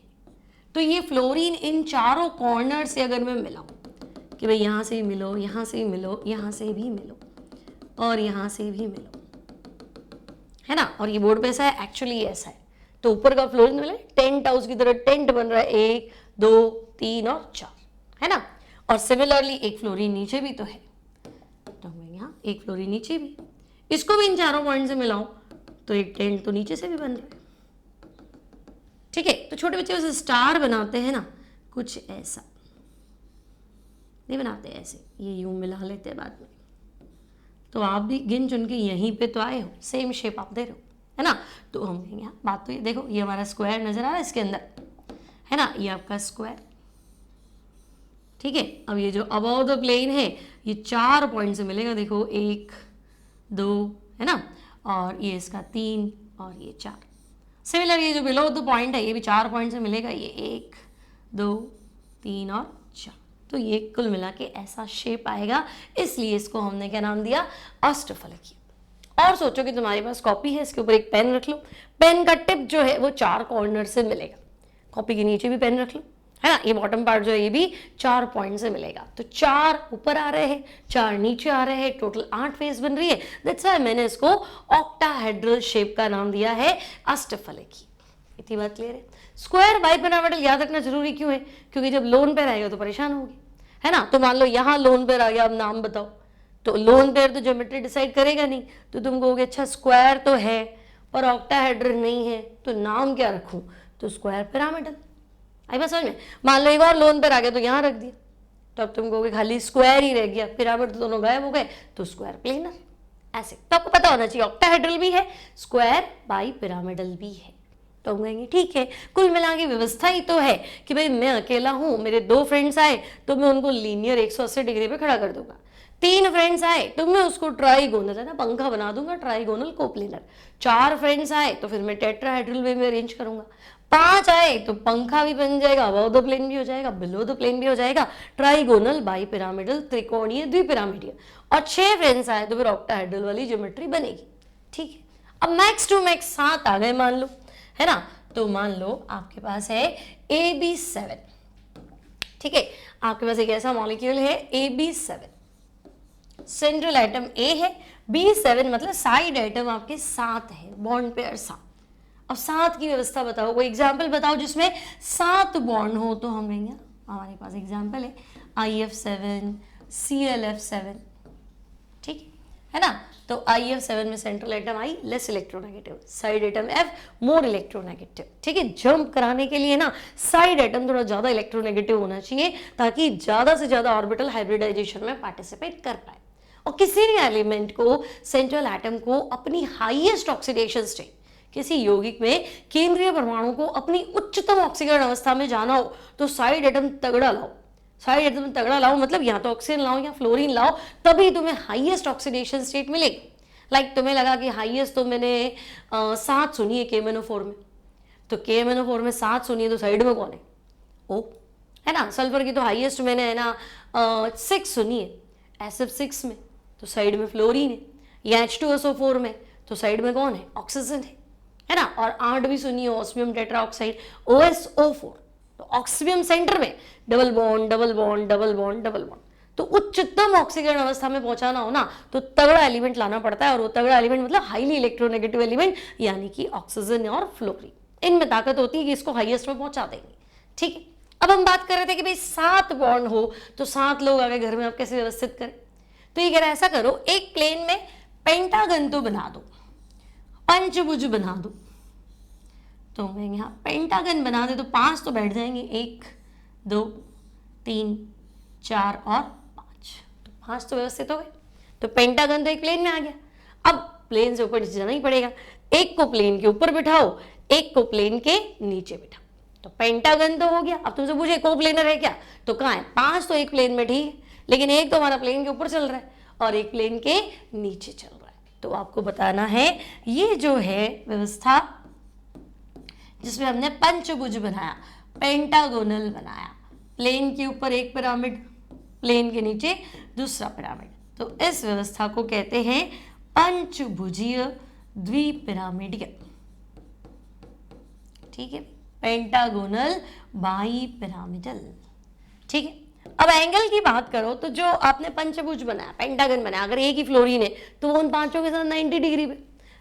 S1: तो ये फ्लोरीन इन चारों कॉर्नर से अगर मैं मिलाऊं कि भाई यहाँ से भी मिलो, यहाँ से भी मिलो, यहाँ से भी मिलो और यहाँ से भी मिलो, है ना, और ये बोर्ड पे ऐसा है, एक्चुअली ऐसा है, तो ऊपर का फ्लोरीन मिले टेंट हाउस की तरह टेंट बन रहा है, 1 2 3 और 4, है ना, और सिमिलरली एक फ्लोरीन नीचे भी तो है, तो हमें यहाँ एक फ्लोरीन नीचे भी, इसको भी इन चारों पॉइंट से मिलाओ तो एक टेंट तो नीचे से भी बन रहा है, ठीक है, तो छोटे बच्चे उसे स्टार बनाते हैं ना, कुछ ऐसा नहीं बनाते, ऐसे ये यूं मिला लेते हैं बाद में। तो आप भी गिन चुन के यहीं पे तो आए हो, सेम शेप आप दे रहे हो, है ना। तो हम कहेंगे हाँ, बात तो ये देखो, ये हमारा स्क्वायर नजर आ रहा है इसके अंदर, है ना, ये आपका स्क्वायर। ठीक है, अब ये जो अबव द प्लेन है ये 4 पॉइंट से मिलेगा, देखो 1 2, है ना, और ये इसका 3 और ये 4। सिमिलर ये जो बिलो द पॉइंट है ये भी 4 पॉइंट से मिलेगा, ये 1 2 3 और 4। तो ये कुल मिला के ऐसा शेप आएगा, इसलिए इसको हमने क्या नाम दिया, अष्टफलकीय। और सोचो कि तुम्हारे पास कॉपी है, इसके ऊपर एक पेन रख लो, पेन का टिप जो है वो 4 कॉर्नर से मिलेगा, कॉपी के नीचे भी पेन रख लो, है ना, ये बॉटम पार्ट जो है ये भी 4 पॉइंट से मिलेगा। तो 4 ऊपर आ रहे हैं, 4 नीचे आ रहे हैं, टोटल 8 फेस बन रही है। दैट्स व्हाई मैंने इसको ऑक्टाहेड्रल शेप का नाम दिया है अष्टफलकी। इतनी बात क्लियर है। स्क्वायर बाइपिरामिडल याद रखना जरूरी क्यों है, क्योंकि जब लोन पेयर आएगा तो परेशान होगी, है ना। तो मान लो यहाँ लोन पेयर आ गया, अब नाम बताओ, तो लोन पेयर तो ज्योमेट्री डिसाइड करेगा नहीं, तो तुम कहोगे अच्छा स्क्वायर तो है पर ऑक्टाहेड्रल नहीं है, तो नाम क्या रखूं, तो स्क्वायर पिरामिडल। आई बात समझ में। मान लो एक और लोन पेयर आ गया तो यहाँ रख दिया, तो अब तुम कहोगे खाली स्क्वायर ही रह गया, पिरामिड तो दोनों गायब हो गए, तो स्क्वायर प्लेनर। ऐसे तो आपको पता होना चाहिए ऑक्टाहेड्रल भी है, स्क्वायर बाई पिरामिडल भी है। तो हम कहेंगे ठीक है, कुल मिला के व्यवस्था ही तो है कि भाई मैं अकेला हूं, मेरे 2 फ्रेंड्स आए तो मैं उनको लीनियर 180 डिग्री पे खड़ा कर दूंगा, 3 फ्रेंड्स आए तो मैं उसको ट्राइगोनल, है ना, पंखा बना दूंगा, ट्राइगोनल कोप्लेनर। 4 फ्रेंड्स आए तो फिर मैं टेट्राहेड्रल वे में अरेंज करूंगा। 5 आए तो पंखा भी बन जाएगा, अबव द प्लेन भी हो जाएगा, बिलो द प्लेन भी हो जाएगा, ट्राइगोनल बाई पिरामिडल, त्रिकोणीय, द्विपिरामिडीय। और 6 फ्रेंड्स आए तो फिर ऑक्टाहेड्रल वाली ज्योमेट्री बनेगी। ठीक है, अब मैक्स टू मैक्स 7 आ गए मान लो, है ना। तो मान लो आपके पास है AB7, ठीक है, आपके पास एक ऐसा मॉलिक्यूल है AB7, सेंट्रल एटम A है, B7 मतलब साइड एटम आपके 7 है, बॉन्ड पेयर 7। अब 7 की व्यवस्था बताओ, कोई एग्जाम्पल बताओ जिसमें 7 बॉन्ड हो, तो हम कहेंगे हमारे पास एग्जाम्पल है IF7, CLF7, ठीक है ना। तो IF7 में central atom I less electronegative, side atom F more electronegative. ठीक है, जंप कराने के लिए ना साइड एटम थोड़ा ज्यादा इलेक्ट्रोनेगेटिव होना चाहिए ताकि ज्यादा से ज्यादा ऑर्बिटल हाइब्रिडाइजेशन में पार्टिसिपेट कर पाए। और किसी भी एलिमेंट को, सेंट्रल एटम को अपनी हाईएस्ट ऑक्सीडेशन स्टेट, किसी यौगिक में केंद्रीय परमाणु को अपनी उच्चतम ऑक्सीकरण अवस्था में जाना हो तो साइड एटम तगड़ा लाओ, साइड एटम तगड़ा लाओ मतलब या तो ऑक्सीजन लाओ या फ्लोरीन लाओ, तभी तुम्हें हाईएस्ट ऑक्सीडेशन स्टेट मिलेगी। लाइक तुम्हें लगा कि हाईएस्ट तो मैंने 7 सुनी है KMnO4 में, तो KMnO4 में 7 सुनी है तो साइड में कौन है, O, है ना। सल्फर की तो हाईएस्ट मैंने है ना 6 सुनी है SF6 में, तो साइड में फ्लोरीन है, या H2SO4 में तो साइड में कौन है, ऑक्सीजन है ना। और 8 भी सुनी है ऑस्मियम टेट्राऑक्साइड OSO4, तो ऑक्सीजन सेंटर में double bond double bond double bond double bond. तो उच्चतम ऑक्सीकरण अवस्था में पहुंचाना हो ना तो तगड़ा एलिमेंट लाना पड़ता है, और वो तगड़ा एलिमेंट मतलब हाईली इलेक्ट्रोनेगेटिव एलिमेंट, यानी कि ऑक्सीजन और फ्लोरीन। इनमें ताकत होती है कि इसको हाईएस्ट में पहुंचा देंगे। ठीक है, अब हम बात कर रहे थे कि भाई 7 बॉन्ड हो तो 7 लोग आ गए घर में, आप कैसे व्यवस्थित करें। तो ये कह रहा है ऐसा करो, एक प्लेन में पेंटागन तो बना दो, पंचभुज बना दो। तो मैं यहाँ पेंटागन बना दे तो 5 तो बैठ जाएंगे, 1 2 3 4 और 5, तो 5 तो व्यवस्थित हो गए। तो पेंटागन तो एक प्लेन में आ गया। अब प्लेन से ऊपर नीचे जाना ही पड़ेगा, एक को प्लेन के ऊपर बिठाओ, एक को प्लेन के नीचे बिठाओ, तो पेंटागन तो हो गया। अब तुमसे पूछे को प्लेनर है क्या, तो कहाँ है, 5 तो एक प्लेन में, ठीक है, लेकिन एक तो हमारा प्लेन के ऊपर चल रहा है और एक प्लेन के नीचे चल रहा है। तो आपको बताना है ये जो है व्यवस्था जिसमें हमने पंचभुज बनाया, पेंटागोनल बनाया, प्लेन के ऊपर एक पिरामिड, प्लेन के नीचे दूसरा पिरामिड, तो इस व्यवस्था को कहते हैं पंचभुजीय द्विपिरामिडीय। ठीक है, पेंटागोनल बाइपिरामिडल। ठीक है, अब एंगल की बात करो तो जो आपने पंचभुज बनाया, पेंटागन बनाया, अगर एक ही फ्लोरीन है तो वो उन 5 के साथ 90 डिग्री पे,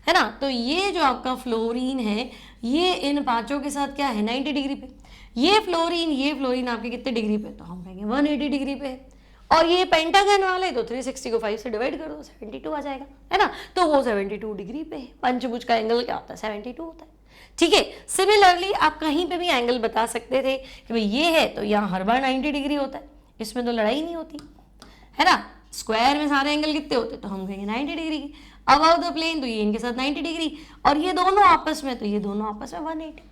S1: है ना। तो ये जो आपका फ्लोरीन है ये इन 5 के साथ क्या है, 90 डिग्री पे। ये फ्लोरीन आपके कितने डिग्री पे, तो हम कहेंगे 180 डिग्री पे है। और ये पेंटागन वाले तो 360 को 5 से डिवाइड कर दो, 72 आ जाएगा, है ना। तो वो 72 डिग्री पे है। पंचभुज का एंगल क्या होता है, 72 होता है। ठीक है। सिमिलरली आप कहीं पे भी एंगल बता सकते थे कि भाई ये है तो यहाँ हर बार 90 डिग्री होता है, इसमें तो लड़ाई नहीं होती है ना। स्क्वायर में सारे एंगल कितने होते तो हम कहेंगे 90 डिग्री की। अबाउट द प्लेन तो ये इनके साथ 90 डिग्री, और ये दोनों आपस में तो ये दोनों आपस में 180।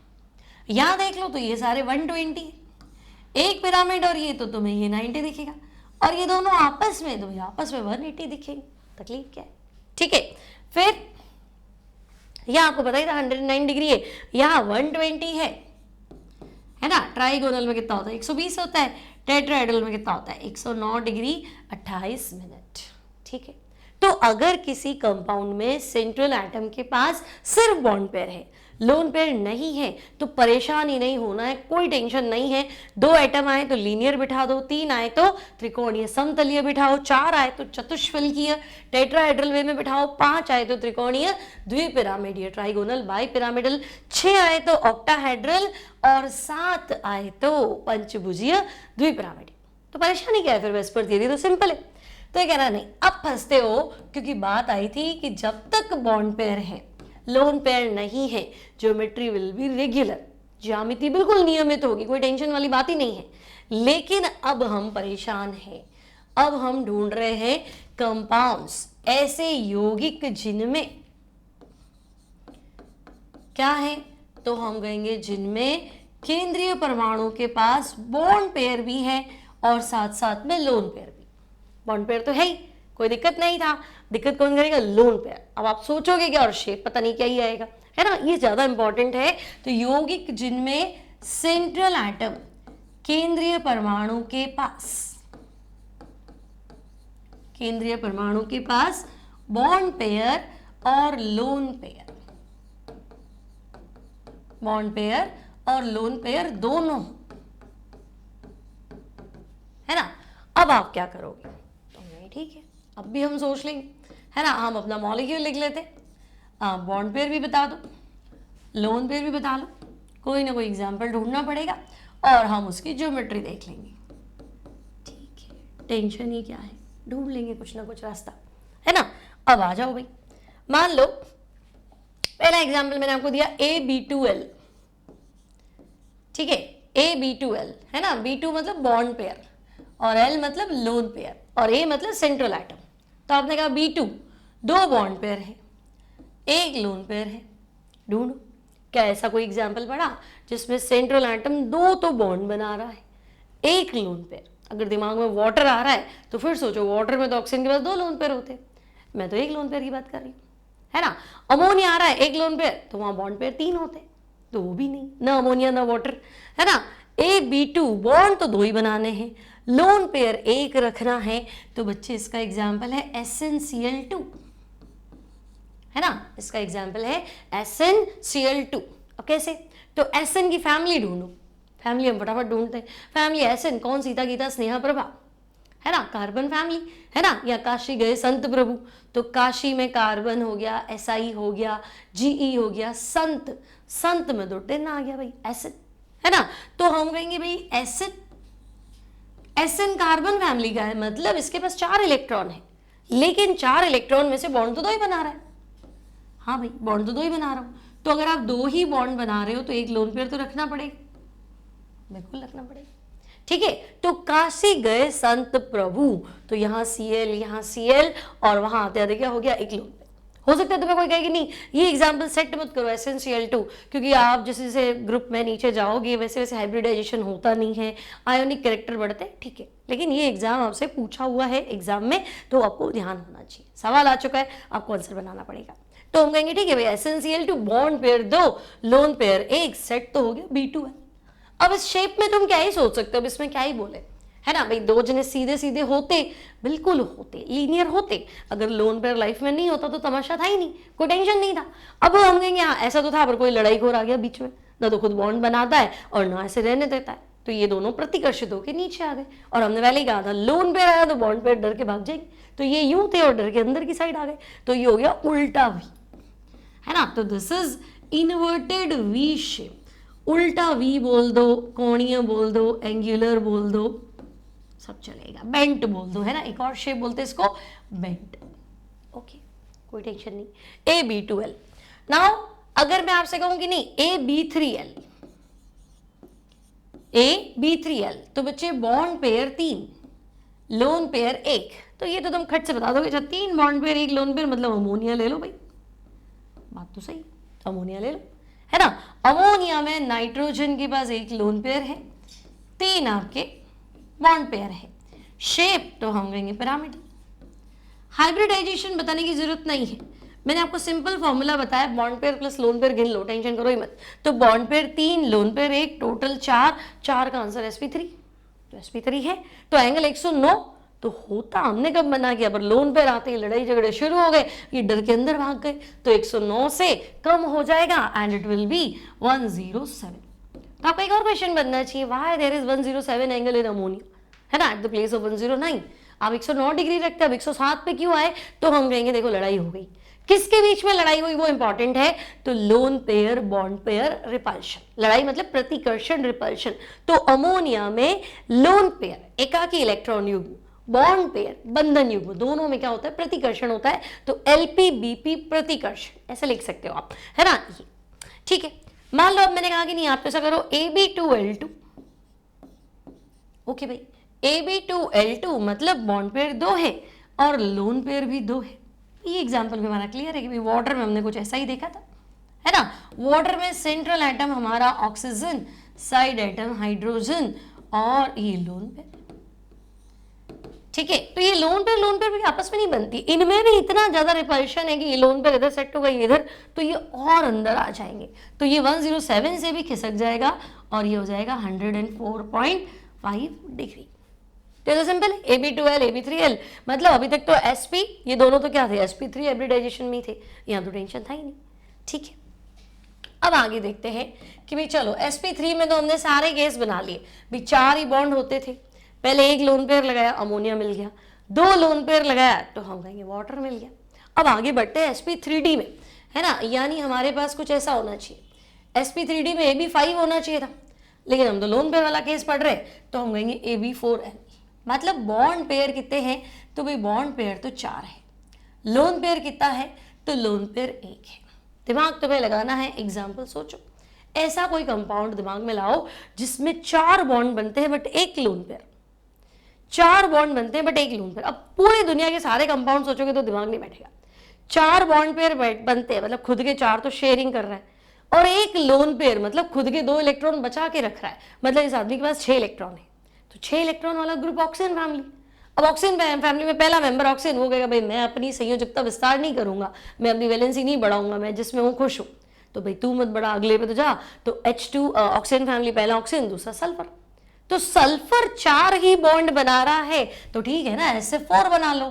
S1: यहाँ देख लो तो ये सारे 120, एक पिरामिड और ये तो तुम्हें ये 90 दिखेगा, और ये दोनों आपस में तो ये आपस में 180 दिखेंगे। तकलीफ क्या है? ठीक है। फिर यहाँ आपको पता ही था 109 डिग्री है, यहाँ 120 है ना। ट्राइगोनल में कितना होता है 120 होता है, टेट्राहेड्रल में कितना होता है 109 डिग्री 28 मिनट। ठीक है। तो अगर किसी कंपाउंड में सेंट्रल एटम के पास सिर्फ बॉन्ड पेयर है, लोन पेयर नहीं है, तो परेशान ही नहीं होना है, कोई टेंशन नहीं है। 2 एटम आए तो लीनियर बिठा दो, 3 आए तो त्रिकोणीय समतलीय बिठाओ, 4 आए तो चतुष्फलकीय टेट्राहेड्रल वे में बिठाओ, 5 आए तो त्रिकोणीय द्विपिरामिडीय ट्राइगोनल बाइपिरामिडल, 6 आए तो ऑक्टाहेड्रल, और 7 आए तो पंचभुजीय द्विपिरामिडीय। तो परेशानी क्या है फिर? वेस्पर थियरी तो सिंपल है। तो ये कहना नहीं, अब फंसते हो, क्योंकि बात आई थी कि जब तक बॉन्ड पेयर है, लोन पेयर नहीं है, ज्योमेट्री विल बी रेगुलर, ज्यामिति बिल्कुल नियमित होगी, कोई टेंशन वाली बात ही नहीं है। लेकिन अब हम परेशान हैं, अब हम ढूंढ रहे हैं कंपाउंड्स, ऐसे यौगिक जिनमें क्या है, तो हम कहेंगे जिनमें केंद्रीय परमाणु के पास बॉन्ड पेयर भी है और साथ साथ में लोन पेयर भी। बॉन्ड पेयर तो है ही, कोई दिक्कत नहीं था, दिक्कत कौन करेगा? Lone pair. अब आप सोचोगे क्या, और शेप पता नहीं क्या ही आएगा, है ना, ये ज्यादा इंपॉर्टेंट है। तो यौगिक जिनमें सेंट्रल एटम केंद्रीय परमाणु के पास, केंद्रीय परमाणु के पास बॉन्ड पेयर और लोन पेयर, बॉन्ड पेयर और लोन पेयर दोनों, है ना। अब आप क्या करोगे? तो नहीं, ठीक है, अब भी हम सोच लेंगे, है ना। हम अपना मॉलिक्यूल लिख लेते, बॉन्ड पेयर भी बता दो, लोन पेयर भी बता लो, कोई ना कोई एग्जाम्पल ढूंढना पड़ेगा और हम उसकी ज्योमेट्री देख लेंगे। ठीक है, टेंशन ही क्या है, ढूंढ लेंगे कुछ ना कुछ रास्ता, है ना। अब आ जाओ भाई, मान लो पहला एग्जाम्पल मैंने आपको दिया AB2L, ठीक है, AB2L, है ना। B2 मतलब बॉन्ड पेयर और L मतलब लोन पेयर और A मतलब सेंट्रल एटम। तो आपने कहा B2 2 बॉन्ड पेयर है, 1 लोन पेयर है, ढूंढो। क्या ऐसा कोई एग्जाम्पल पड़ा जिसमें सेंट्रल एटम 2 तो बॉन्ड बना रहा है, 1 लोन पेयर? अगर दिमाग में वाटर आ रहा है तो फिर सोचो, वाटर में तो ऑक्सीजन के पास 2 लोन पेयर होते हैं, मैं तो 1 लोन पेयर की बात कर रही हूँ, है ना। अमोनिया आ रहा है 1 लोन पेयर, तो वहां बॉन्ड पेयर 3 होते, तो वो भी नहीं, ना अमोनिया ना वाटर, है ना। AB2 बॉन्ड तो 2 ही बनाने हैं, लोन पेयर 1 रखना है, तो बच्चे इसका एग्जाम्पल है SnCl2, है ना, इसका एग्जाम्पल है SnCl2। अब कैसे? तो Sn की फैमिली ढूंढो, फैमिली हम फटाफट ढूंढते हैं। फैमिली Sn कौन? सीता गीता स्नेहा प्रभा, है ना, कार्बन फैमिली, है ना। या काशी गए संत प्रभु, तो काशी में कार्बन हो गया, Si हो गया, Ge हो गया, संत, संत में 2 10 आ गया भाई, एसिड, है ना। तो हम कहेंगे भाई एसिड, Sn कार्बन फैमिली का है, मतलब इसके पास 4 इलेक्ट्रॉन है, लेकिन 4 इलेक्ट्रॉन में से बॉन्ड तो 2 ही बना रहा है। हाँ भाई, बॉन्ड तो 2 ही बना रहा हूं, तो अगर आप 2 ही बॉन्ड बना रहे हो तो 1 लोन पेयर तो रखना पड़ेगा, बिल्कुल रखना पड़ेगा। ठीक है, तो काशी गए संत प्रभु, तो यहाँ Cl और वहां आते आते क्या हो गया? 1 लोन पेयर। हो सकता है तुम्हें कोई कहेगी नहीं ये एग्जाम्पल सेट मत करो SnCl2, क्योंकि आप जैसे जैसे ग्रुप में नीचे जाओगे वैसे वैसे हाइब्रिडाइजेशन होता नहीं है, आयोनिक कैरेक्टर बढ़ते हैं, ठीक है। लेकिन ये एग्जाम आपसे पूछा हुआ है एग्जाम में, तो आपको ध्यान होना चाहिए, सवाल आ चुका है, आपको आंसर बनाना पड़ेगा। तो हम कहेंगे ठीक है भाई SnCl2 bond pair 2 lone pair 1, set तो हो गया B2 है। अब इस शेप में तुम क्या ही सोच सकते हो, अब इसमें क्या ही बोले, है ना भाई। 2 जने सीधे सीधे होते, बिल्कुल होते, लीनियर होते, अगर लोन पेयर लाइफ में नहीं होता तो तमाशा था ही नहीं, कोई टेंशन नहीं था। अब हम कहेंगे हाँ ऐसा तो था, पर कोई लड़ाई खोर आ गया बीच में, ना तो खुद बॉन्ड बनाता है और ना ऐसे रहने देता है, तो ये दोनों प्रतिकर्षित होकर नीचे आ गए। और हमने पहले ही कहा था लोन पेयर आया तो बॉन्ड पेयर डर के भाग जाएंगे, तो ये यूं थे और डर के अंदर की साइड आ गए, तो ये हो गया उल्टा वी, है ना। तो this is inverted V shape, उल्टा वी बोल दो, कोणीय बोल दो, एंगुलर बोल दो, सब चलेगा, बेंट बोल दो, है ना। एक और शेप बोलते हैं इसको बेंट, ओके, कोई टेंशन नहीं। AB2L। नाउ अगर मैं आपसे कहूं कि नहीं AB3L तो बच्चे बॉन्ड पेयर 3, लोन पेयर 1, तो ये तो तुम खट से बता दोगे। अच्छा 3 बॉन्ड पेयर 1 लोन पेयर मतलब अमोनिया ले लो भाई, बात तो सही, अमोनिया ले लो, है ना। अमोनिया में नाइट्रोजन के पास 1 लोन पेयर है, 3 आपके बॉन्ड पेयर है। शेप तो हम कहेंगे पिरामिडल। हाइब्रिडाइजेशन बताने की जरूरत नहीं है, मैंने आपको सिंपल फॉर्मूला बताया, bond pair plus lone pair गिन लो, टेंशन करो ही मत। तो bond pair 3, lone pair 1, total 4, 4 का आंसर sp3, तो sp3 है। तो एंगल 109 तो होता, हमने कब मना किया, पर लोन पेयर आते ही लड़ाई झगड़े शुरू हो गए, ये डर के अंदर भाग गए, तो 109 से कम हो जाएगा एंड इट विल बी 107। तो आपका एक और क्वेश्चन बनना चाहिए, why there is 107 angle in ammonia, है ना, एट द प्लेस ऑफ 109। आप 109 डिग्री रखते हैं, अब 107 पे क्यों आए, तो हम कहेंगे देखो लड़ाई हो गई, किसके बीच में लड़ाई हुई वो इंपॉर्टेंट है, तो lone pair bond pair repulsion, लड़ाई मतलब प्रतिकर्षण रिपल्शन। तो अमोनिया में लोन पेयर एकाकी इलेक्ट्रॉन युग्म, बॉन्ड पेयर बंधन युग्म, दोनों में क्या होता है, प्रतिकर्षण होता है, तो LPBP प्रतिकर्षण ऐसे लिख सकते हो आप, है ना ये, ठीक है। मान लो अब मैंने कहा कि नहीं आप ऐसा करो AB2L2, ओके भाई, AB2L2 मतलब बॉन्ड पेयर 2 है और लोन पेयर भी 2 है। ये एग्जांपल भी हमारा क्लियर है कि भाई वाटर में हमने कुछ ऐसा ही देखा था, है ना। वाटर में सेंट्रल एटम हमारा ऑक्सीजन, साइड एटम हाइड्रोजन और ये लोन पेयर, ठीक है। तो ये लोन पेयर भी आपस में नहीं बनती, इनमें भी इतना ज्यादा रिपल्शन है कि ये लोन पेयर इधर सेट होगा, ये इधर, तो ये और अंदर आ जाएंगे, तो ये 107 से भी खिसक जाएगा और ये हो जाएगा 104.5 डिग्री। तो सिंपल है, AB2L AB3L मतलब अभी तक तो sp, ये दोनों तो क्या थे, sp3 हाइब्रिडाइजेशन में थे, यहाँ तो टेंशन था ही नहीं, ठीक है। अब आगे देखते हैं कि भाई चलो sp3 में तो हमने सारे केस बना लिए, भाई 4 ही बॉन्ड होते थे, पहले 1 लोन पेयर लगाया अमोनिया मिल गया, 2 लोन पेयर लगाया तो हम कहेंगे वाटर मिल गया। अब आगे बढ़ते हैं sp3d में, है ना, यानी हमारे पास कुछ ऐसा होना चाहिए, sp3d में AB5 होना चाहिए था, लेकिन हम तो लोन पेयर वाला केस पढ़ रहे तो हम कहेंगे AB4N, मतलब बॉन्ड पेयर कितने हैं, तो भाई बॉन्ड पेयर तो 4 है, लोन पेयर कितना है, तो लोन पेयर 1 है। दिमाग तुम्हें लगाना है, एग्जाम्पल सोचो, ऐसा कोई कंपाउंड दिमाग में लाओ जिसमें 4 बॉन्ड बनते हैं बट 1 लोन पेयर, 4 बॉन्ड बनते हैं बट 1 लोन पेयर। अब पूरी दुनिया के सारे कंपाउंड सोचोगे तो दिमाग नहीं बैठेगा, 4 बॉन्ड पेयर बनते हैं मतलब खुद के 4 तो शेयरिंग कर रहा है, और 1 लोन पेयर मतलब खुद के 2 इलेक्ट्रॉन बचा के रख रहा है, मतलब इस आदमी के पास 6 इलेक्ट्रॉन है, तो 6 इलेक्ट्रॉन वाला ग्रुप ऑक्सीजन फैमिली। अब ऑक्सीजन फैमिली में पहला मेंबर ऑक्सीजन, वो कहेगा भाई मैं अपनी संयोजकता विस्तार नहीं करूंगा, मैं अपनी वैलेंसी नहीं बढ़ाऊंगा, मैं जिसमें हूँ खुश हूँ, तो भाई तू मत बढ़ा, अगले पे तो जा। तो H2 ऑक्सीजन फैमिली, पहला ऑक्सीजन दूसरा सल्फर, तो सल्फर 4 ही बॉन्ड बना रहा है, तो ठीक है ना SF4 बना लो,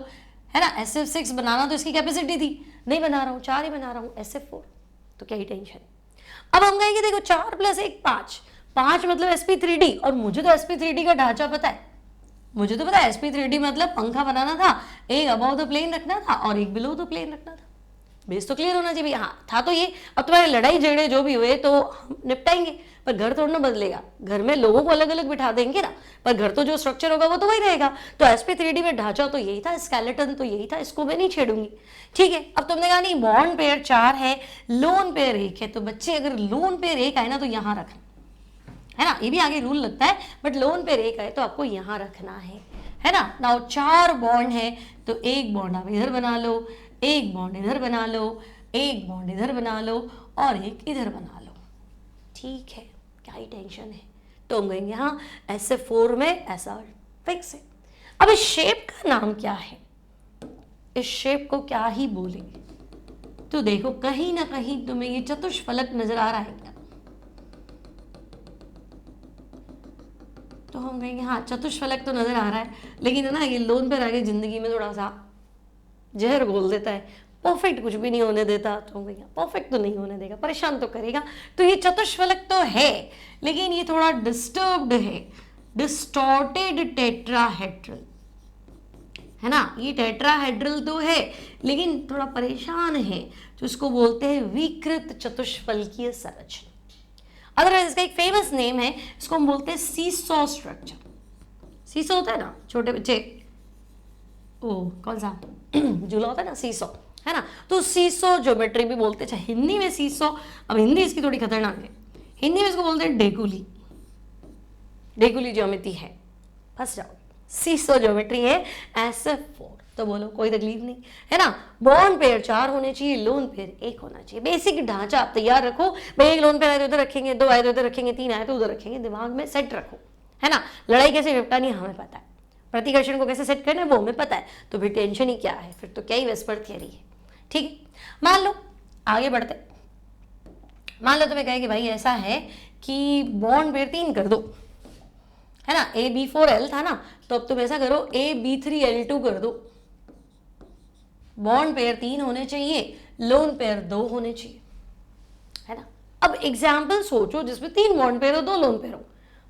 S1: है ना, SF6 बनाना तो इसकी कैपेसिटी थी, नहीं बना रहा हूँ, 4 ही बना रहा हूँ SF4, तो क्या ही टेंशन। अब हम कहेंगे देखो 4 + 1 5, 5 मतलब sp3d, और मुझे तो sp3d का ढांचा पता है, मुझे तो पता है sp3d मतलब पंखा बनाना था, एक अबव द प्लेन रखना था और एक बिलो द प्लेन रखना था, बेस तो क्लियर होना चाहिए, हाँ था तो ये। अब तुम्हारे लड़ाई झगड़े जो भी हुए तो हम निपटाएंगे, पर घर थोड़ा ना बदलेगा, घर में लोगों को अलग अलग बिठा देंगे ना, पर घर तो जो स्ट्रक्चर होगा वो तो वही रहेगा। तो sp3d में ढांचा तो यही था, स्केलेटन तो यही था, इसको मैं नहीं छेड़ूंगी, ठीक है। अब तुमने कहा नहीं बॉन्ड पेयर 4 है, लोन पेयर 1 है, तो बच्चे अगर लोन पेयर 1 आए ना तो यहाँ रखना, है ना, ये भी आगे रूल लगता है, बट लोन पेयर 1 आए तो आपको यहाँ रखना है ना। नाउ 4 बॉन्ड है तो 1 बॉन्ड आप इधर बना लो, 1 बॉन्ड इधर बना लो, 1 बॉन्ड इधर बना लो और 1 इधर बना लो, ठीक है, क्या ही टेंशन है। तो हम कहेंगे हाँ SF4 में ऐसा फिक्स है। अब इस शेप का नाम क्या है, इस शेप को क्या ही बोलेंगे, तो देखो कहीं ना कहीं तुम्हें ये चतुष्फलक नजर आ रहा है क्या, तो हम कहेंगे हाँ चतुष्फलक तो नजर आ रहा है, लेकिन है ना ये लोन पर आगे जिंदगी में थोड़ा सा जहर घोल देता है, परफेक्ट कुछ भी नहीं होने देता, तो हम कहेंगे परफेक्ट तो नहीं होने देगा, परेशान तो करेगा। तो ये चतुष्फलक तो है लेकिन ये थोड़ा डिस्टर्ब्ड है, डिस्टॉर्टेड टेट्राहेड्रल, है ना, ये टेट्राहेड्रल तो है लेकिन थोड़ा परेशान है, तो इसको बोलते हैं विकृत चतुष्फलकीय संरचना। अदरवाइज इसका एक फेमस नेम है, इसको हम बोलते हैं सीसॉ स्ट्रक्चर। सीसॉ होता है ना छोटे बच्चे, ओ कौन सा झूला होता है ना सीसॉ, है ना। तो सीसो ज्योमेट्री भी बोलते हैं। अच्छा, हिंदी में सीसो, अब हिंदी इसकी थोड़ी खतरनाक है, हिंदी में इसको बोलते हैं डेकुली, डेकुली ज्योमेट्री है, फंस जाओ। सीसो ज्योमेट्री है SF4। तो बोलो कोई तकलीफ नहीं, है ना। बॉन्ड पेयर 4 होने चाहिए, लोन पेयर 1 होना चाहिए। बेसिक ढांचा आप तैयार रखो भाई, एक लोन पेयर आए तो उधर रखेंगे, 2 आए तो उधर रखेंगे, 3 आए तो उधर रखेंगे, दिमाग में सेट रखो, है ना। लड़ाई कैसे निपटानी हमें पता है, प्रतिकर्षण को कैसे सेट करना है वो हमें पता है, तो फिर टेंशन ही क्या है, फिर तो क्या ही वेस्पर थियरी है। ठीक है, मान लो आगे बढ़ते, मान लो तुम्हें कहे कि भाई ऐसा है कि बॉन्ड पेयर 3 कर दो, है ना। AB4L था ना, तो अब तुम ऐसा करो AB3L2 कर दो। बॉन्ड पेयर 3 होने चाहिए, लोन पेयर 2 होने चाहिए, है ना। अब एग्जाम्पल सोचो जिसमें 3 बॉन्ड पेयर हो, 2 लोन पेयर हो,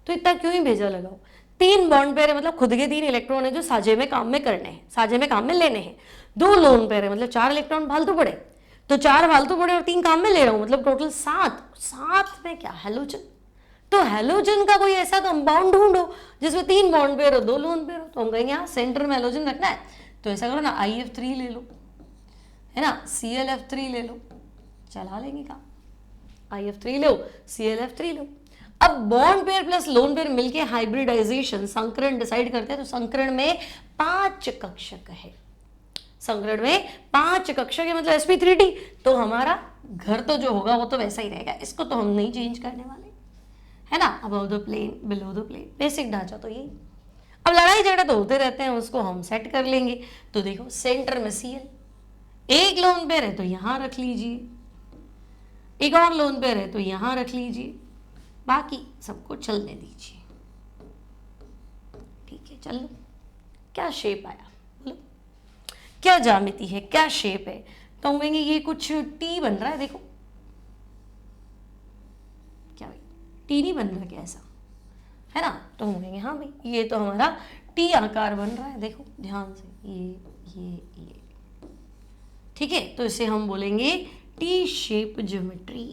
S1: तो इतना क्यों ही भेजा लगाओ। 3 बॉन्ड पेयर है मतलब खुद के 3 इलेक्ट्रॉन है जो साझे में काम में करने हैं, साझे में काम में लेने हैं। 2 लोन पेयर है मतलब 4 इलेक्ट्रॉन फालतू पड़े, तो 4 फालतू पड़े और 3 काम में ले रहा हूं, मतलब टोटल 7। 7 में क्या हैलोजन, तो हैलोजन का कोई ऐसा कंपाउंड ढूंढो जिसमें 3 बॉन्ड पेयर हो, 2 लोन पेयर हो। तो हम कहेंगे यहाँ सेंटर में हैलोजन रखना है, तो ऐसा करो ना IF3 ले लो, है ना, ClF3 ले लो, चला लेंगे काम। IF3 लो, ClF3 लो। अब bond pair plus lone pair मिलके हाइब्रिडाइजेशन संकरण डिसाइड करते हैं, तो संकरण में 5 कक्षक है, संकरण में 5 कक्षक है मतलब sp3d। तो हमारा घर तो जो होगा वो तो वैसा ही रहेगा, इसको तो हम नहीं चेंज करने वाले, है ना। Above the plane, below the plane, basic ढांचा तो यही। अब लड़ाई झगड़ा तो होते रहते हैं, उसको हम सेट कर लेंगे। तो देखो सेंटर में Cl, एक लोन पेयर है तो यहां रख लीजिए, एक और लोन पेयर है तो यहां रख लीजिए, बाकी सबको चलने दीजिए। ठीक है, चलो क्या शेप आया, बोलो क्या ज्यामिति है, क्या शेप है। तो हम कहेंगे ये कुछ टी बन रहा है, देखो क्या भाई टी नहीं बन रहा क्या ऐसा, है ना। तो हम कहेंगे हाँ भाई ये तो हमारा टी आकार बन रहा है, देखो ध्यान से, ये ठीक है। तो इसे हम बोलेंगे टी शेप ज्योमेट्री,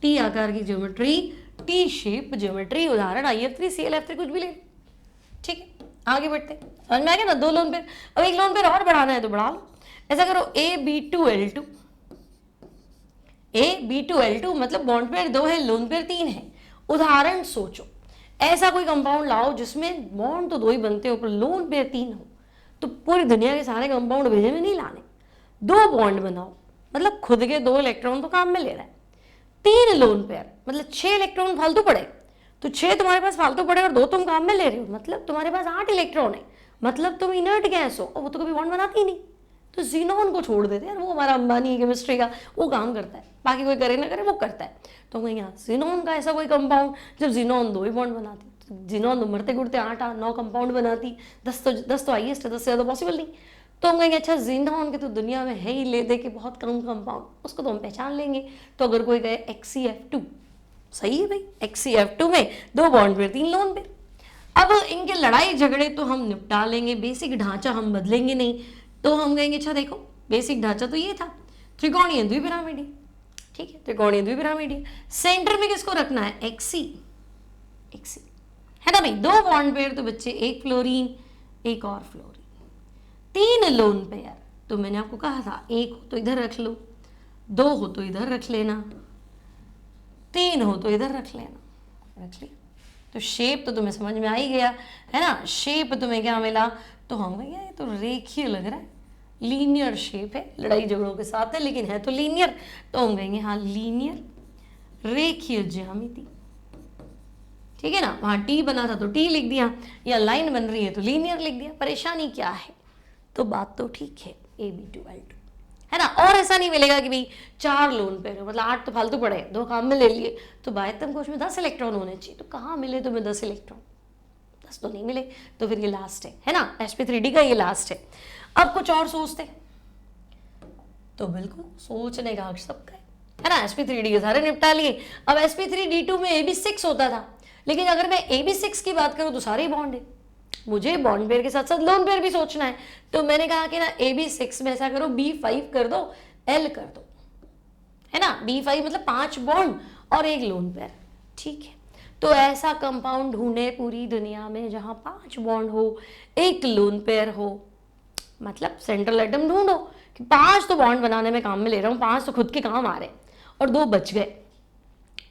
S1: टी आकार की ज्योमेट्री, टी शेप ज्योमेट्री। उदाहरण IF3 ClF3 कुछ भी ले, ठीक है। आगे बढ़ते, समझ में आ गया ना। 2 लोन पेयर, अब एक लोन पेयर और बढ़ाना है तो बढ़ा लो। ऐसा करो AB2L2, AB2L2 मतलब बॉन्ड पेयर 2 है, लोन पेयर 3 है। उदाहरण सोचो, ऐसा कोई कंपाउंड लाओ जिसमें बॉन्ड तो 2 ही बनते हो पर लोन पेयर 3 हो। तो पूरी दुनिया के सारे कंपाउंड भेजे में नहीं लाने, 2 बॉन्ड बनाओ, मतलब खुद के 2 इलेक्ट्रॉन तो काम में ले रहा है। 3 लोन पेयर मतलब 6 इलेक्ट्रॉन फालतू पड़े, तो 6 तुम्हारे पास फालतू पड़े और 2 तुम काम में ले रहे हो, मतलब तुम्हारे पास 8 इलेक्ट्रॉन है, मतलब तुम इनर्ट गैस हो और वो तो कभी बॉन्ड बनाती ही नहीं। तो जीनोन को छोड़ देते हैं, वो हमारा अंबानी केमिस्ट्री का वो काम करता है, बाकी कोई करे ना करे वो करता है। तो कहेंगे यहाँ जीनोन का ऐसा कोई कंपाउंड, जब जीनोन 2 ही बॉन्ड बनाती, तो जीनोन तो मरते गुड़ते 8-9 कंपाउंड बनाती, 10 तो हाईएस्ट है, 10 से ज़्यादा पॉसिबल नहीं। तो हम कहेंगे अच्छा जीनोन के तो दुनिया में है ही ले दे के बहुत कम कंपाउंड, उसको तो हम पहचान लेंगे। तो अगर कोई कहे XCF2, सही है भाई, XCF2 में 2 बॉन्ड पेयर 3 लोन पेयर। अब इनके लड़ाई झगड़े तो हम निपटा लेंगे, बेसिक ढांचा हम बदलेंगे नहीं। तो हम कहेंगे अच्छा देखो बेसिक ढांचा तो ये था, त्रिकोणीय द्विपिरामिडीय, ठीक है, त्रिकोणीय द्विपिरामिडीय। सेंटर में किसको रखना है, XC, है ना भाई। 2 बॉन्ड पेयर तो बच्चे, एक फ्लोरीन एक और फ्लोरीन। 3 लोन पेयर तो मैंने आपको कहा था, 1 हो तो इधर रख लो, 2 हो तो इधर रख लेना, 3 हो तो इधर रख लेना, रख लिया। तो शेप तो तुम्हें समझ में आ ही गया, है ना। शेप तुम्हें क्या मिला, तो हम कहेंगे ये तो रेखीय लग रहा है, लीनियर शेप है, लड़ाई झगड़ों के साथ है लेकिन है तो लीनियर। तो हम कहेंगे हाँ लीनियर रेखीय ज्यामिति, ठीक है ना। वहां टी बना था तो टी लिख दिया, या लाइन बन रही है तो लीनियर लिख दिया, परेशानी क्या है। तो बात तो ठीक है, AB2L2, है ना। और ऐसा नहीं मिलेगा कि भाई 4 लोन पेयर मतलब 8 तो फालतू पड़े, 2 काम में ले लिए, तो बाह्यतम कोश में 10 इलेक्ट्रॉन होने चाहिए। तो कहाँ मिले तुम्हें 10 इलेक्ट्रॉन, 10 तो नहीं मिले। तो फिर ये लास्ट है ना, sp3d का ये लास्ट है। अब कुछ और सोचते, तो बिल्कुल सोचने का हक सबका है ना। sp3d के सारे निपटा लिए। अब sp3d2 में AB6 होता था, लेकिन अगर मैं AB6 की बात करूं तो सारे बॉन्ड है, मुझे बॉन्ड पेयर के साथ साथ लोन पेयर भी सोचना है। तो मैंने कहा कि ना AB6 में ऐसा करो B5 कर दो, L कर दो, है ना। B5 मतलब 5 बॉन्ड और 1 लोन पेयर, ठीक है। तो ऐसा कंपाउंड ढूंढे पूरी दुनिया में जहां 5 बॉन्ड हो, 1 लोन पेयर हो, मतलब सेंट्रल एटम ढूंढो कि 5 तो बॉन्ड बनाने में काम में ले रहा हूँ, 5 तो खुद के काम आ रहे हैं और 2 बच गए,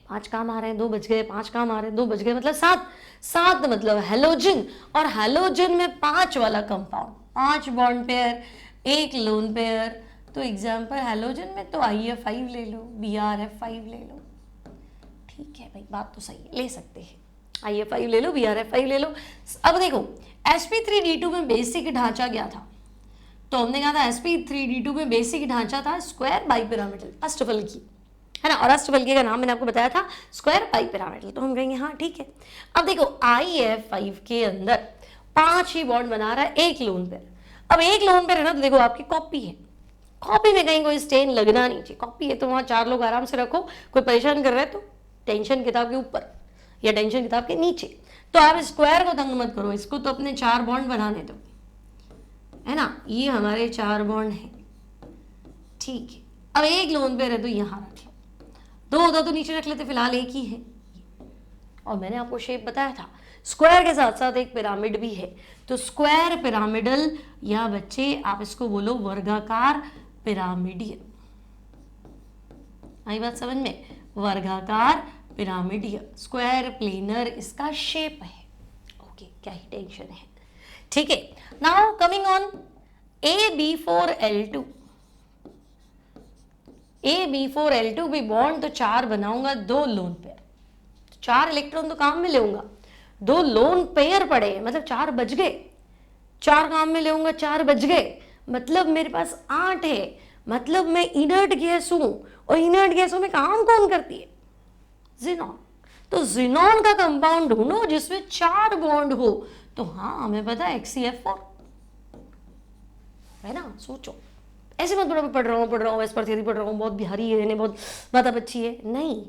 S1: 5 काम आ रहे हैं 2 बच गए, 5 काम आ रहे हैं 2 बच गए, मतलब 7 मतलब हेलोजन। और हेलोजन में 5 वाला compound, 5 bond pair, 1 lone pair. तो एग्जाम्पल हेलोजन में तो IF5 ले लो, BRF5 ले लो। ठीक है भाई, बात तो सही है, ले सकते हैं, IF5 ले लो, BRF5 ले लो। अब देखो sp3d2 में बेसिक ढांचा क्या था, तो हमने कहा था sp3d2 में बेसिक ढांचा था स्क्वायर बाइपिरामिडल अष्टफलकी, है ना। और अष्टफलकी का नाम मैंने आपको बताया था स्क्वायर बाइपिरामिडल, तो हम कहेंगे हाँ ठीक है। अब देखो IF5 के अंदर 5 ही बॉन्ड बना रहा है, 1 लोन पेयर। अब 1 लोन पेयर है ना, तो देखो आपकी कॉपी है, कॉपी में कहीं कोई स्टेन लगना नहीं चाहिए, कॉपी है तो वहाँ 4 लोग आराम से रखो, कोई परेशान कर रहा है तो टेंशन किताब के ऊपर या टेंशन किताब के नीचे। तो आप स्क्वायर को तंग मत करो, इसको तो अपने 4 बॉन्ड बनाने दो, है ना। ये हमारे 4 बॉन्ड हैं, ठीक है। अब 1 लोन पेयर है तो यहाँ रख लो, 2 होता तो नीचे रख लेते, फिलहाल 1 ही है। और मैंने आपको शेप बताया था, स्क्वायर के साथ साथ एक पिरामिड भी है, तो स्क्वायर पिरामिडल, या बच्चे आप इसको बोलो वर्गाकार पिरामिडियन। आई बात समझ में, वर्गाकार पिरामिडियन, स्क्वायर प्लेनर इसका शेप है। ओके, क्या ही टेंशन है, ठीक है। Now coming on AB4L2, AB4L2 भी बॉन्ड तो 4 बनाऊंगा, 2 लोन पेयर, 4 इलेक्ट्रॉन तो काम में लेऊंगा, 2 लोन पेयर पड़े, मतलब 4 बच गए, 4 काम में लेऊंगा, 4 बच गए, मतलब मेरे पास 8 है, मतलब मैं इनर्ट गैस हूं, और इनर्ट गैसों में काम कौन करती है, जिनॉन। तो जिनॉन का कंपाउंड ढूंढो जिसमें 4 बॉन्ड हो, तो हाँ हमें पता है XCF4, है ना। सोचो, ऐसे मत पढ़ रहा हूँ वैसे पढ़ रहा हूँ, बहुत बिहारी है, बहुत बात अच्छी है, नहीं,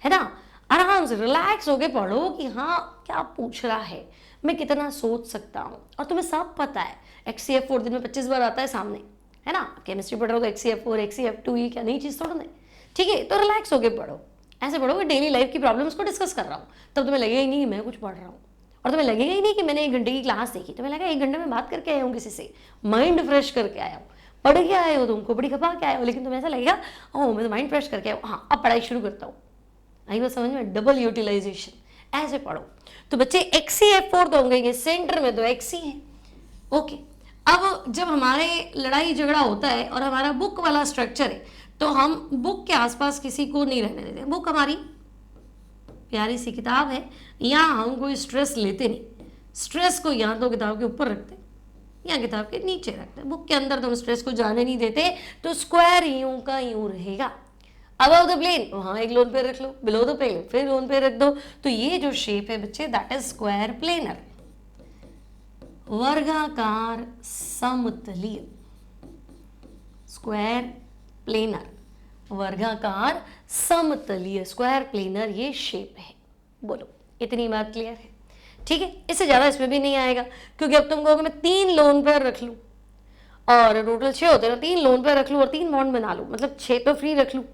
S1: है ना। आराम से रिलैक्स होके पढ़ो कि हाँ क्या पूछ रहा है, मैं कितना सोच सकता हूँ, और तुम्हें सब पता है। XCF4 दिन में 25 बार आता है सामने, है ना। केमिस्ट्री पढ़ रहे हो तो XCF4 XCF2 ये क्या नई चीज़ थोड़ा नहीं, ठीक है। तो रिलैक्स होके पढ़ो, ऐसे पढ़ो कि डेली लाइफ की प्रॉब्लम्स को डिस्कस कर रहा हूँ, तब तुम्हें लगेगा ही नहीं कि मैं कुछ पढ़ रहा हूँ, और तुम्हें लगेगा ही नहीं कि मैंने 1 घंटे की क्लास देखी, तुम्हें लगा 1 घंटे में बात करके आया हूँ किसी से, माइंड फ्रेश करके आया हूँ, पढ़ के आए हो, तुमको बड़ी खपा के आए हो, लेकिन तुम्हें ऐसा लगेगा ओह मैं तो माइंड फ्रेश करके आया हूँ, हाँ अब पढ़ाई शुरू करता हूँ। आई बात समझ में, डबल यूटिलाइजेशन, ऐसे पढ़ो। तो बच्चे XCF4 तो होंगे, सेंटर में तो XC है, ओके। अब जब हमारे लड़ाई झगड़ा होता है और हमारा बुक वाला स्ट्रक्चर है, तो हम बुक के आसपास किसी को नहीं रहने देते, बुक हमारी प्यारी सी किताब है, यहाँ हम कोई स्ट्रेस लेते नहीं, स्ट्रेस को यहाँ तो किताब के ऊपर रखते या किताब के नीचे रखते, बुक के अंदर तो हम स्ट्रेस को जाने नहीं देते, तो स्क्वायर यूं का यूं रहेगा। अबव द प्लेन वहाँ 1 लोन पेयर रख लो, बिलो द प्लेन फिर लोन पेयर रख दो, तो ये जो शेप है बच्चे दैट इज स्क्वायर प्लेनर, वर्गाकार समतलीय, स्क्वायर प्लेनर वर्गाकार समतलीय स्क्वायर प्लेनर ये शेप है। बोलो इतनी बात क्लियर है, ठीक है। इससे ज़्यादा इसमें भी नहीं आएगा, क्योंकि अब तुम कहोगे मैं 3 लोन पेयर रख लूँ, और टोटल 6 होते हैं ना, 3 लोन पेयर रख लूँ और 3 बॉन्ड बना लूँ, मतलब 6 तो फ्री रख लूँ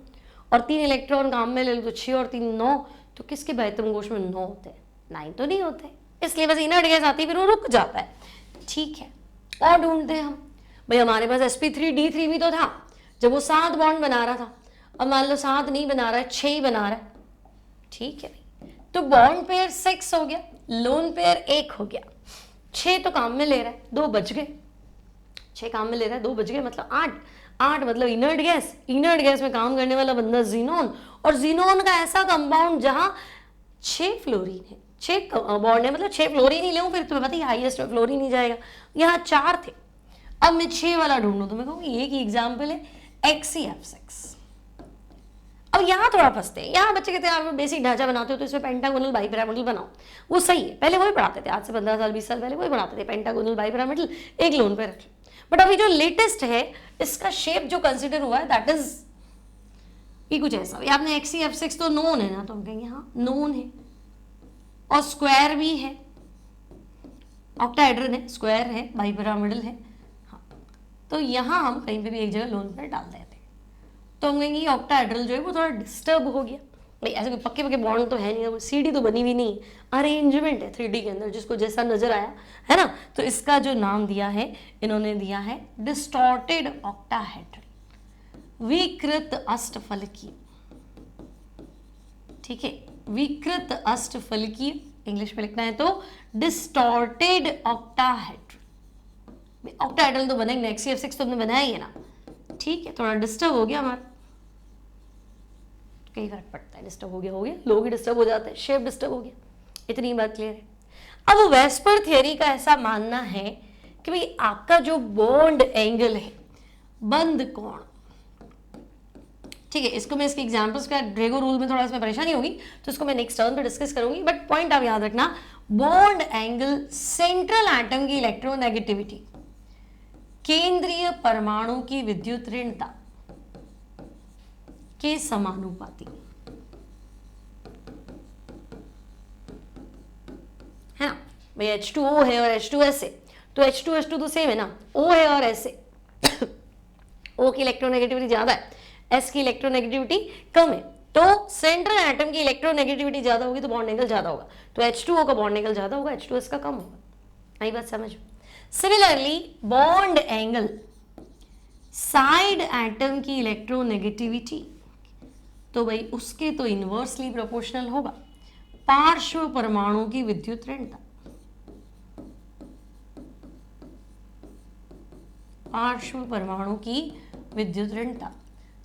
S1: और 3 इलेक्ट्रॉन काम में ले लूँ, तो 6 और 3 9, तो किसके बाह्यतम कोश में 9 होते हैं, 9 तो नहीं होते, इसलिए बस इनर्ट गैस आती है फिर वो रुक जाता है, ठीक है। और ढूंढते हैं हम, भाई हमारे पास sp3d3 भी तो था जब वो 7 बॉन्ड बना रहा था, अब मान लो 7 नहीं बना रहा है, 6 ही बना रहा है, ठीक है। तो बॉन्ड पेयर 6 हो गया, लोन पेयर 1 हो गया, 6 तो काम में ले रहा है, 2 बच गए, 6 काम में ले रहा है 2 बच गए, मतलब 8 मतलब इनर्ट गैस, इनर्ट गैस में काम करने वाला बंदा जीनोन, और जीनोन का ऐसा कंपाउंड जहां 6 फ्लोरीन है, 6 बॉन्ड है, मतलब 6 फ्लोरीन ही लेऊं फिर तुम्हें पता है हाईएस्ट फ्लोरीन ही जाएगा, यहाँ 4 थे, अब मैं 6 वाला ढूंढूं तो मैं कहूँगी एक ही एग्जाम्पल है XCF6। अब यहाँ थोड़ा फंसते हैं, यहाँ बच्चे कहते हैं आप बेसिक ढांचा बनाते हो तो इसमें पेंटागोनल बाइपिरामिडल बनाओ, वो सही है, पहले वही पढ़ाते थे, आज से 15 साल 20 साल पहले वही पढ़ाते थे, पेंटागोनल बाइपिरामिडल 1 लोन पे रख लो। बट अभी जो लेटेस्ट है इसका शेप जो कंसिडर हुआ है दैट इज ये कुछ ऐसा, आपने XCF6 तो नोन है ना, तो हम कहेंगे हाँ नोन है, और स्क्वायर भी है, ऑक्टाहेड्रन है, स्क्वायर है, बाइपिरामिडल है, हाँ। तो यहाँ हम कहीं पे भी एक जगह लोन पेयर डाल देते हैं, तो हम कहेंगे ऑक्टाहेड्रल जो है वो थोड़ा डिस्टर्ब हो गया, भाई ऐसे कोई पक्के पक्के बॉन्ड तो है नहीं, सीडी तो बनी हुई नहीं, अरेंजमेंट है 3D के अंदर, जिसको जैसा नजर आया है ना। तो इसका जो नाम दिया है इन्होंने दिया है डिस्टॉर्टेड ऑक्टाहेड्रल, विकृत अष्टफलकीय। ठीक है, विकृत अष्टफलकीय इंग्लिश में लिखना है तो डिस्टॉर्टेड ऑक्टाहेड्रल। ऑक्टाहेड्रल तो बनेगा, XCF6 तो हमने बनाया ही है ना। ठीक है, थोड़ा डिस्टर्ब हो गया हमारा, कई फर्क पड़ता है, डिस्टर्ब हो गया, लोग ही डिस्टर्ब हो जाते हैं, शेप डिस्टर्ब हो गया, इतनी बात क्लियर है। अब वेस्पर थियरी का ऐसा मानना है कि भाई आपका जो बॉन्ड एंगल है, बंद कोण, ठीक है, इसको मैं इसके एग्जांपल्स का ड्रेगो रूल में थोड़ा इसमें परेशानी होगी तो इसको मैं नेक्स्ट टर्न पे डिस्कस करूंगी, बट पॉइंट आप याद रखना, बॉन्ड एंगल सेंट्रल एटम की इलेक्ट्रोनेगेटिविटी, केंद्रीय परमाणु की विद्युत ऋणता के समानुपाती है ना। भाई H2O है और H2S है, तो H2 तो सेम है ना, O है और S है। O की इलेक्ट्रोनेगेटिविटी ज्यादा है, S की इलेक्ट्रोनेगेटिविटी कम है, तो सेंट्रल एटम की इलेक्ट्रोनेगेटिविटी ज्यादा होगी तो बॉन्ड एंगल ज्यादा होगा, तो H2O का बॉन्ड एंगल ज्यादा होगा, H2S का कम होगा। आई बात समझ। Similarly bond angle side atom की इलेक्ट्रोनेगेटिविटी, तो भाई उसके तो इनवर्सली प्रोपोर्शनल होगा पार्श्व परमाणु की विद्युत ऋणता, पार्श्व परमाणु की विद्युत ऋणता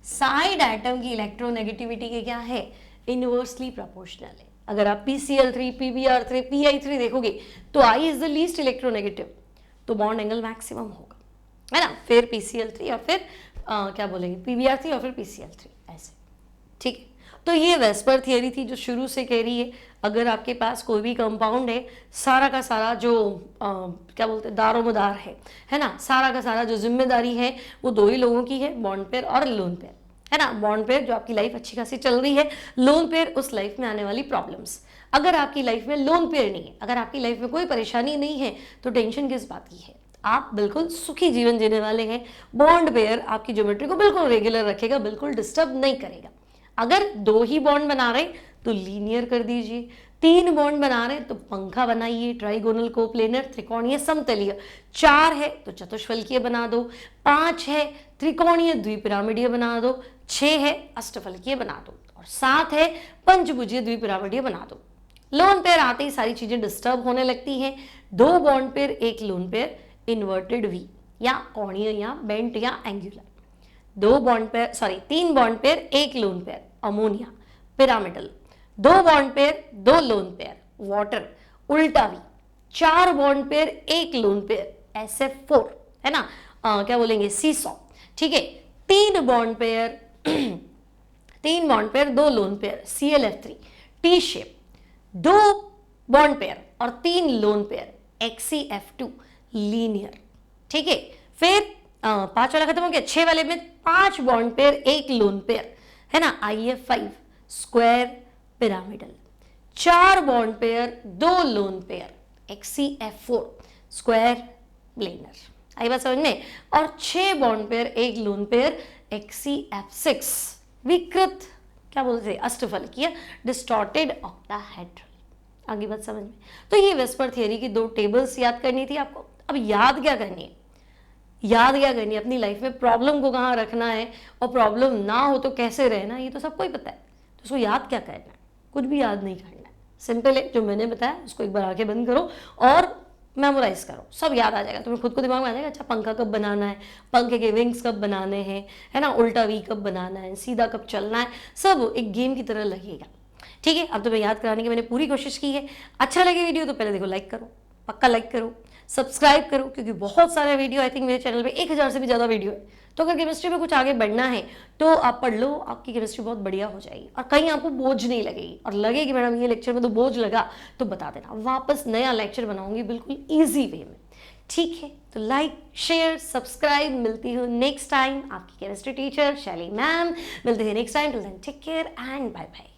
S1: साइड एटम की इलेक्ट्रोनेगेटिविटी के क्या है, इनवर्सली प्रोपोर्शनल है। अगर आप PCl3, PbR3, Pi3 देखोगे तो I is the least electronegative, तो बॉन्ड एंगल मैक्सिमम होगा, है ना। फिर PCl3 और फिर क्या बोलेंगे PbR3 और फिर PCl3 ऐसे। ठीक है, तो ये वेस्पर थियरी थी जो शुरू से कह रही है अगर आपके पास कोई भी कंपाउंड है, सारा का सारा जो क्या बोलते हैं दारोमदार है ना, सारा का सारा जो जिम्मेदारी है वो दो ही लोगों की है, बॉन्ड पेयर और लोन पेयर, है ना। बॉन्ड पेयर जो आपकी लाइफ अच्छी खासी चल रही है, लोन पेयर उस लाइफ में आने वाली प्रॉब्लम्स। अगर आपकी लाइफ में लोन पेयर नहीं है, अगर आपकी लाइफ में कोई परेशानी नहीं है तो टेंशन किस बात की है, आप बिल्कुल सुखी जीवन जीने वाले हैं। बॉन्ड पेयर आपकी ज्योमेट्री को बिल्कुल रेगुलर रखेगा, बिल्कुल डिस्टर्ब नहीं करेगा। अगर दो ही बॉन्ड बना रहे तो लीनियर कर दीजिए, 3 बॉन्ड बना रहे तो पंखा बनाइए, ट्राइगोनल कोप्लेनर त्रिकोणीय समतलीय, 4 है तो चतुष्फलकीय बना दो, 5 है त्रिकोणीय द्विपिरामिडीय बना दो, 6 है अष्टफलकीय बना दो और 7 है पंचभुजीय द्विपिरामिडीय बना दो। लोन पेयर आते ही सारी चीजें डिस्टर्ब होने लगती हैं। 2 bond pair 1 lone pair inverted V या कोणीय या बेंट या angular, 3 bond pair 1 lone pair ammonia pyramidal, 2 bond pair 2 lone pair water उल्टा V, 4 bond pair 1 lone pair SF4, है ना, क्या बोलेंगे सीसॉ। ठीक है, 3 bond pair 2 lone pair ClF3 T shape, 2 bond pair और 3 लोन पेयर XCF2 लीनियर। ठीक है, फिर 5 वाला खत्म हो गया, 6 वाले में 5 बॉन्ड पेयर 1 लोन पेयर, है ना, IF5 square pyramidal, 4 bond pair 2 lone pair XCF4 square planar. आई बात समझ में। और 6 bond pair 1 lone pair XCF6 विकृत क्या बोलते हैं अष्टफलकीय डिस्टॉर्टेड ऑक्टाहेड्रल। आगे बात समझ में। तो ये वेस्पर थियरी की 2 टेबल्स याद करनी थी आपको। अब याद क्या करनी है, अपनी लाइफ में प्रॉब्लम को कहाँ रखना है और प्रॉब्लम ना हो तो कैसे रहना, ये तो सबको ही पता है। तो उसको याद क्या करना है, कुछ भी याद नहीं करना है, सिंपल है। जो मैंने बताया उसको एक बार आंखें बंद करो और मेमोराइज करो, सब याद आ जाएगा तुम्हें, खुद को दिमाग में आ जाएगा। अच्छा पंखा कब बनाना है, पंखे के विंग्स कब बनाने हैं, है ना, उल्टा वी कब बनाना है, सीधा कब चलना है, सब एक गेम की तरह लगेगा। ठीक है, अब तो मैं याद कराने की मैंने पूरी कोशिश की है। अच्छा लगे वीडियो तो पहले देखो लाइक करो, पक्का लाइक करो, सब्सक्राइब करो, क्योंकि बहुत सारे वीडियो आई थिंक मेरे चैनल पे 1000 से भी ज़्यादा वीडियो है। तो अगर केमिस्ट्री में कुछ आगे बढ़ना है तो आप पढ़ लो, आपकी केमिस्ट्री बहुत बढ़िया हो जाएगी और कहीं आपको बोझ नहीं लगेगी। और लगेगी मैडम ये लेक्चर में तो बोझ लगा तो बता देना, वापस नया लेक्चर बनाऊंगी बिल्कुल ईजी वे में। ठीक है, तो लाइक शेयर सब्सक्राइब। मिलती हूँ नेक्स्ट टाइम, आपकी केमिस्ट्री टीचर शैली मैम। मिलते हैं next time, till then take care and bye bye.